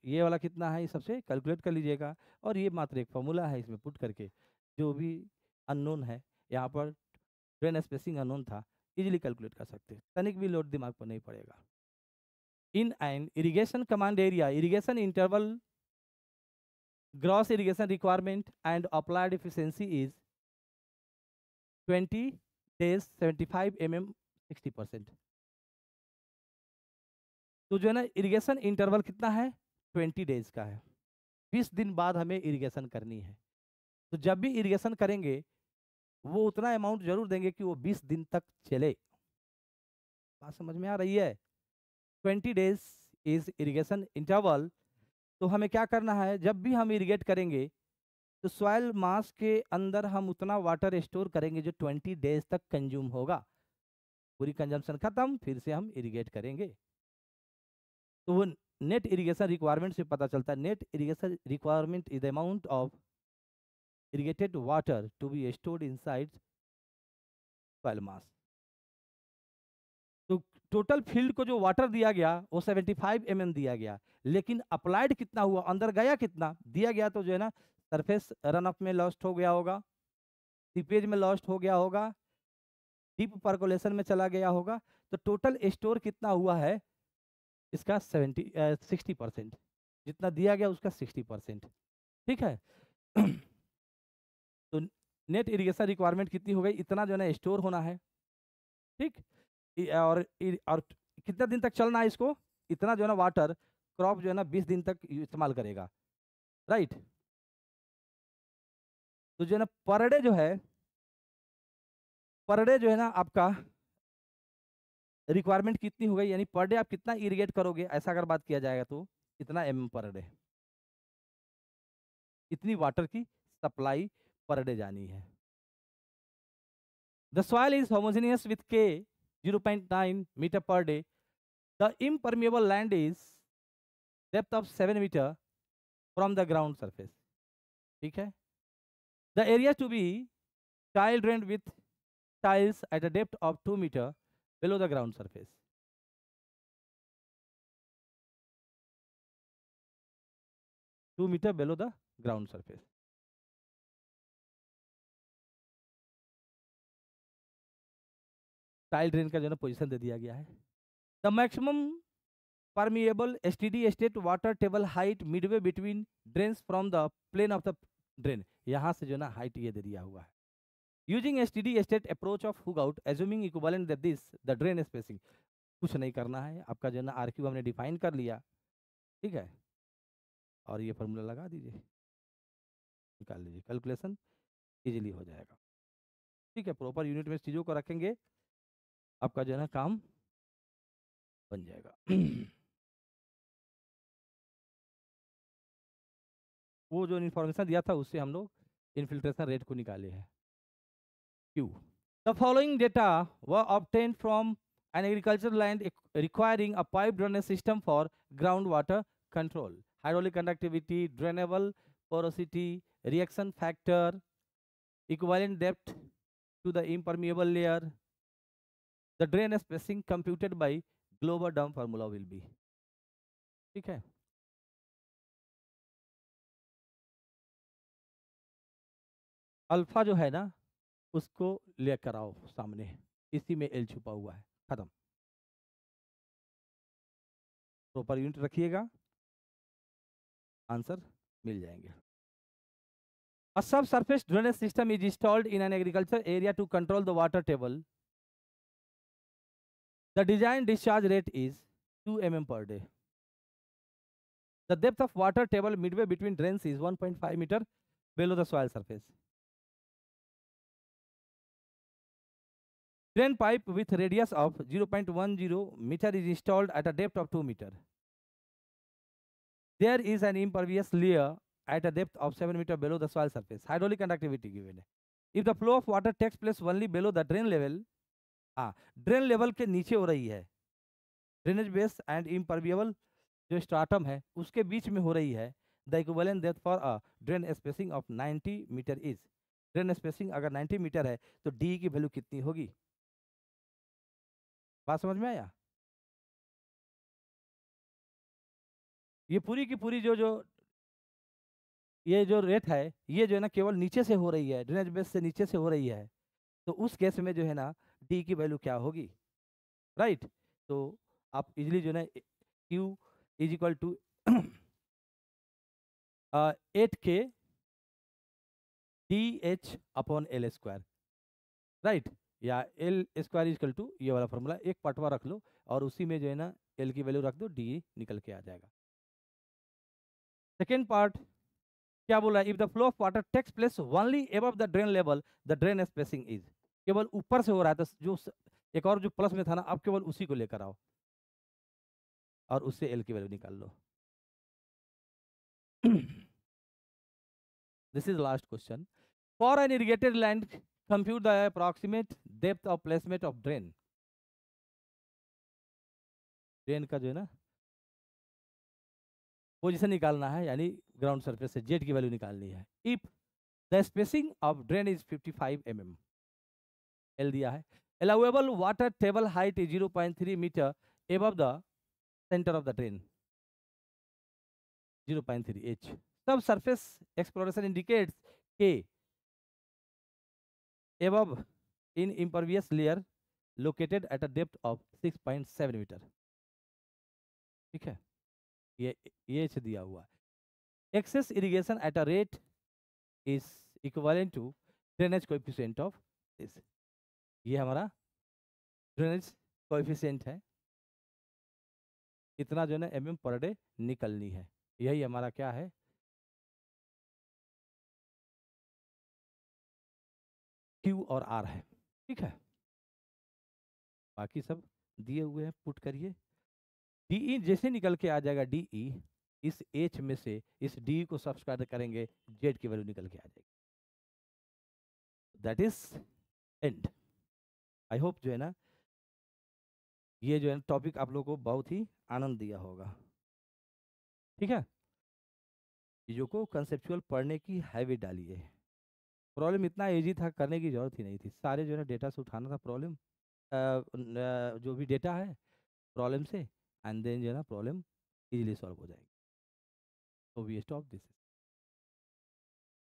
ये वाला कितना है, ये सबसे कैलकुलेट कर लीजिएगा। और ये मात्र एक फॉर्मूला है, इसमें पुट करके जो भी अननोन है, यहाँ पर ड्रेन स्पेसिंग अननोन था, इजीली कैलकुलेट कर सकते हैं, तनिक भी लोड दिमाग पर नहीं पड़ेगा। In an irrigation command area, irrigation interval gross irrigation requirement and applied efficiency is 20 days 75 mm 60%। तो जो है ना इरिगेशन इंटरवल कितना है, 20 डेज का है, 20 दिन बाद हमें इरिगेशन करनी है। तो जब भी इरिगेशन करेंगे वो उतना अमाउंट जरूर देंगे कि वो 20 दिन तक चले। बात समझ में आ रही है? 20 डेज इज इरिगेशन इंटरवल। तो हमें क्या करना है, जब भी हम इरिगेट करेंगे तो सॉइल मास के अंदर हम उतना वाटर स्टोर करेंगे जो 20 डेज तक कंज्यूम होगा। पूरी कंजम्पशन खत्म, फिर से हम इरिगेट करेंगे। तो वो नेट इरिगेशन रिक्वायरमेंट से पता चलता है। Net irrigation requirement is the amount of irrigated water to be stored inside soil mass. तो टोटल फील्ड को जो वाटर दिया गया वो 75 mm दिया गया, लेकिन अप्लाइड कितना हुआ, अंदर गया कितना दिया गया, तो जो है ना सरफेस रन अप में लॉस्ट हो गया होगा, सीपेज में लॉस्ट हो गया होगा, डीप पर्कोलेशन में चला गया होगा। तो टोटल स्टोर कितना हुआ है इसका 60%, जितना दिया गया उसका 60%। ठीक है तो नेट इरिगेशन रिक्वायरमेंट कितनी हो गई, इतना जो है ना स्टोर होना है। ठीक, और कितना दिन तक चलना है इसको, इतना जो है ना वाटर क्रॉप जो है ना 20 दिन तक इस्तेमाल करेगा, राइट। तो जो है ना पर डे जो है, पर डे जो है ना आपका रिक्वायरमेंट कितनी हो गई, यानी पर डे आप कितना इरिगेट करोगे, ऐसा अगर बात किया जाएगा तो इतना पर डे, इतनी वाटर की सप्लाई पर डे जानी है। The soil is homogeneous with K 0.9 metre per day. The impermeable land is depth of 7 metre from the ground surface. ठीक है, the area to be tile drained with tiles at a depth of 2 meter below the ground surface। 2 meter below the ground surface। Tile drain का जो है position दे दिया गया है। The maximum permeable STD state water table height midway between drains from the plane of the drain, यहाँ से जो है ना हाइट ये दे दिया हुआ है। Using STD state approach of hook out assuming equivalent that this the drain spacing. कुछ नहीं करना है, आपका जो है ना आरक्यू हमने डिफाइन कर लिया, ठीक है, और ये फॉर्मूला लगा दीजिए, निकाल लीजिए, कैलकुलेशन इजीली हो जाएगा। ठीक है, प्रॉपर यूनिट में चीज़ों को रखेंगे, आपका जो है ना काम बन जाएगा। वो जो इन्फॉर्मेशन दिया था उससे हम लोग इन्फिल्ट्रेशन रेट को निकाले हैं, Q. The following data were obtained from an agricultural land requiring a pipe drainage system for groundwater control: hydraulic conductivity, drainable porosity, reaction factor, equivalent depth to the impermeable layer. The drain spacing computed by Glover-Dunn formula will be। ठीक है, alpha जो है ना उसको लेकर आओ सामने, इसी में एल छुपा हुआ है, खत्म। प्रॉपर यूनिट रखिएगा, आंसर मिल जाएंगे। A subsurface drainage system is installed in an agricultural area to control the water table the design discharge rate is 2 mm per day. The depth of water table midway between drains is 1.5 meter below the soil surface. Drain pipe with radius of 0.10 meter is installed at a depth of 2 meter. There is an impervious layer at a depth of 7 meter below the soil surface. Hydraulic conductivity given है. If the flow of water takes place only below the drain level, drain level के नीचे हो रही है, drainage base and इम्परविएबल जो स्ट्राटम है उसके बीच में हो रही है, the equivalent depth for a drain spacing of 90 metre is, drain spacing अगर 90 मीटर है तो डी की वैल्यू कितनी होगी? बात समझ में आया? ये पूरी की पूरी जो ये जो रेट है ये जो है ना केवल नीचे से हो रही है, ड्रेनेज बेस से नीचे से हो रही है, तो उस केस में जो है ना डी की वैल्यू क्या होगी? राइट तो आप इजिली जो है ना Q is equal to 8K DH upon L square, right, या L square is equal to ये वाला फॉर्मूला एक पटवा रख लो और उसी में जो है ना L की वैल्यू रख दो, डी निकल के आ जाएगा. सेकेंड पार्ट क्या बोला? If the flow of water takes place only above the drain level the drain spacing is, केवल ऊपर से हो रहा है तो जो एक और जो प्लस में था ना अब केवल उसी को लेकर आओ और उससे एल की वैल्यू निकाल लो. This is last question. For an irrigated land compute the approximate depth of placement of drain. Drain का जो है ना पोजीशन निकालना है, यानी ग्राउंड सरफेस से जेड की वैल्यू निकालनी है. If the spacing of drain is 55 mm, L दिया है. Allowable water table height is 0.3 metre above the center of the drain, 0.3 h. Subsurface exploration indicates K above in impervious layer located at a depth of 6.7 meter. ठीक है, ये h दिया हुआ है. Excess irrigation at a rate is equivalent to drainage coefficient of this. ये हमारा drainage coefficient है, इतना जो है ना mm पर डे निकलनी है. यही हमारा क्या है? Q और R है. ठीक है, बाकी सब दिए हुए हैं, पुट करिए. DE जैसे निकल के आ जाएगा, DE इस H में से इस D को सब्सट्रैक्ट करेंगे, Z की वैल्यू निकल के आ जाएगी. That is and. I hope जो है ना ये जो है टॉपिक आप लोगों को बहुत ही आनंद दिया होगा. ठीक है, चीज़ों को कंसेप्चुअल पढ़ने की हैबिट डालिए. प्रॉब्लम इतना इजी था, करने की जरूरत ही नहीं थी. सारे जो है ना डेटा से उठाना था प्रॉब्लम, जो भी डेटा है प्रॉब्लम से, एंड देन जो है ना प्रॉब्लम इजीली सॉल्व हो जाएगी. तो वी स्टॉप दिस.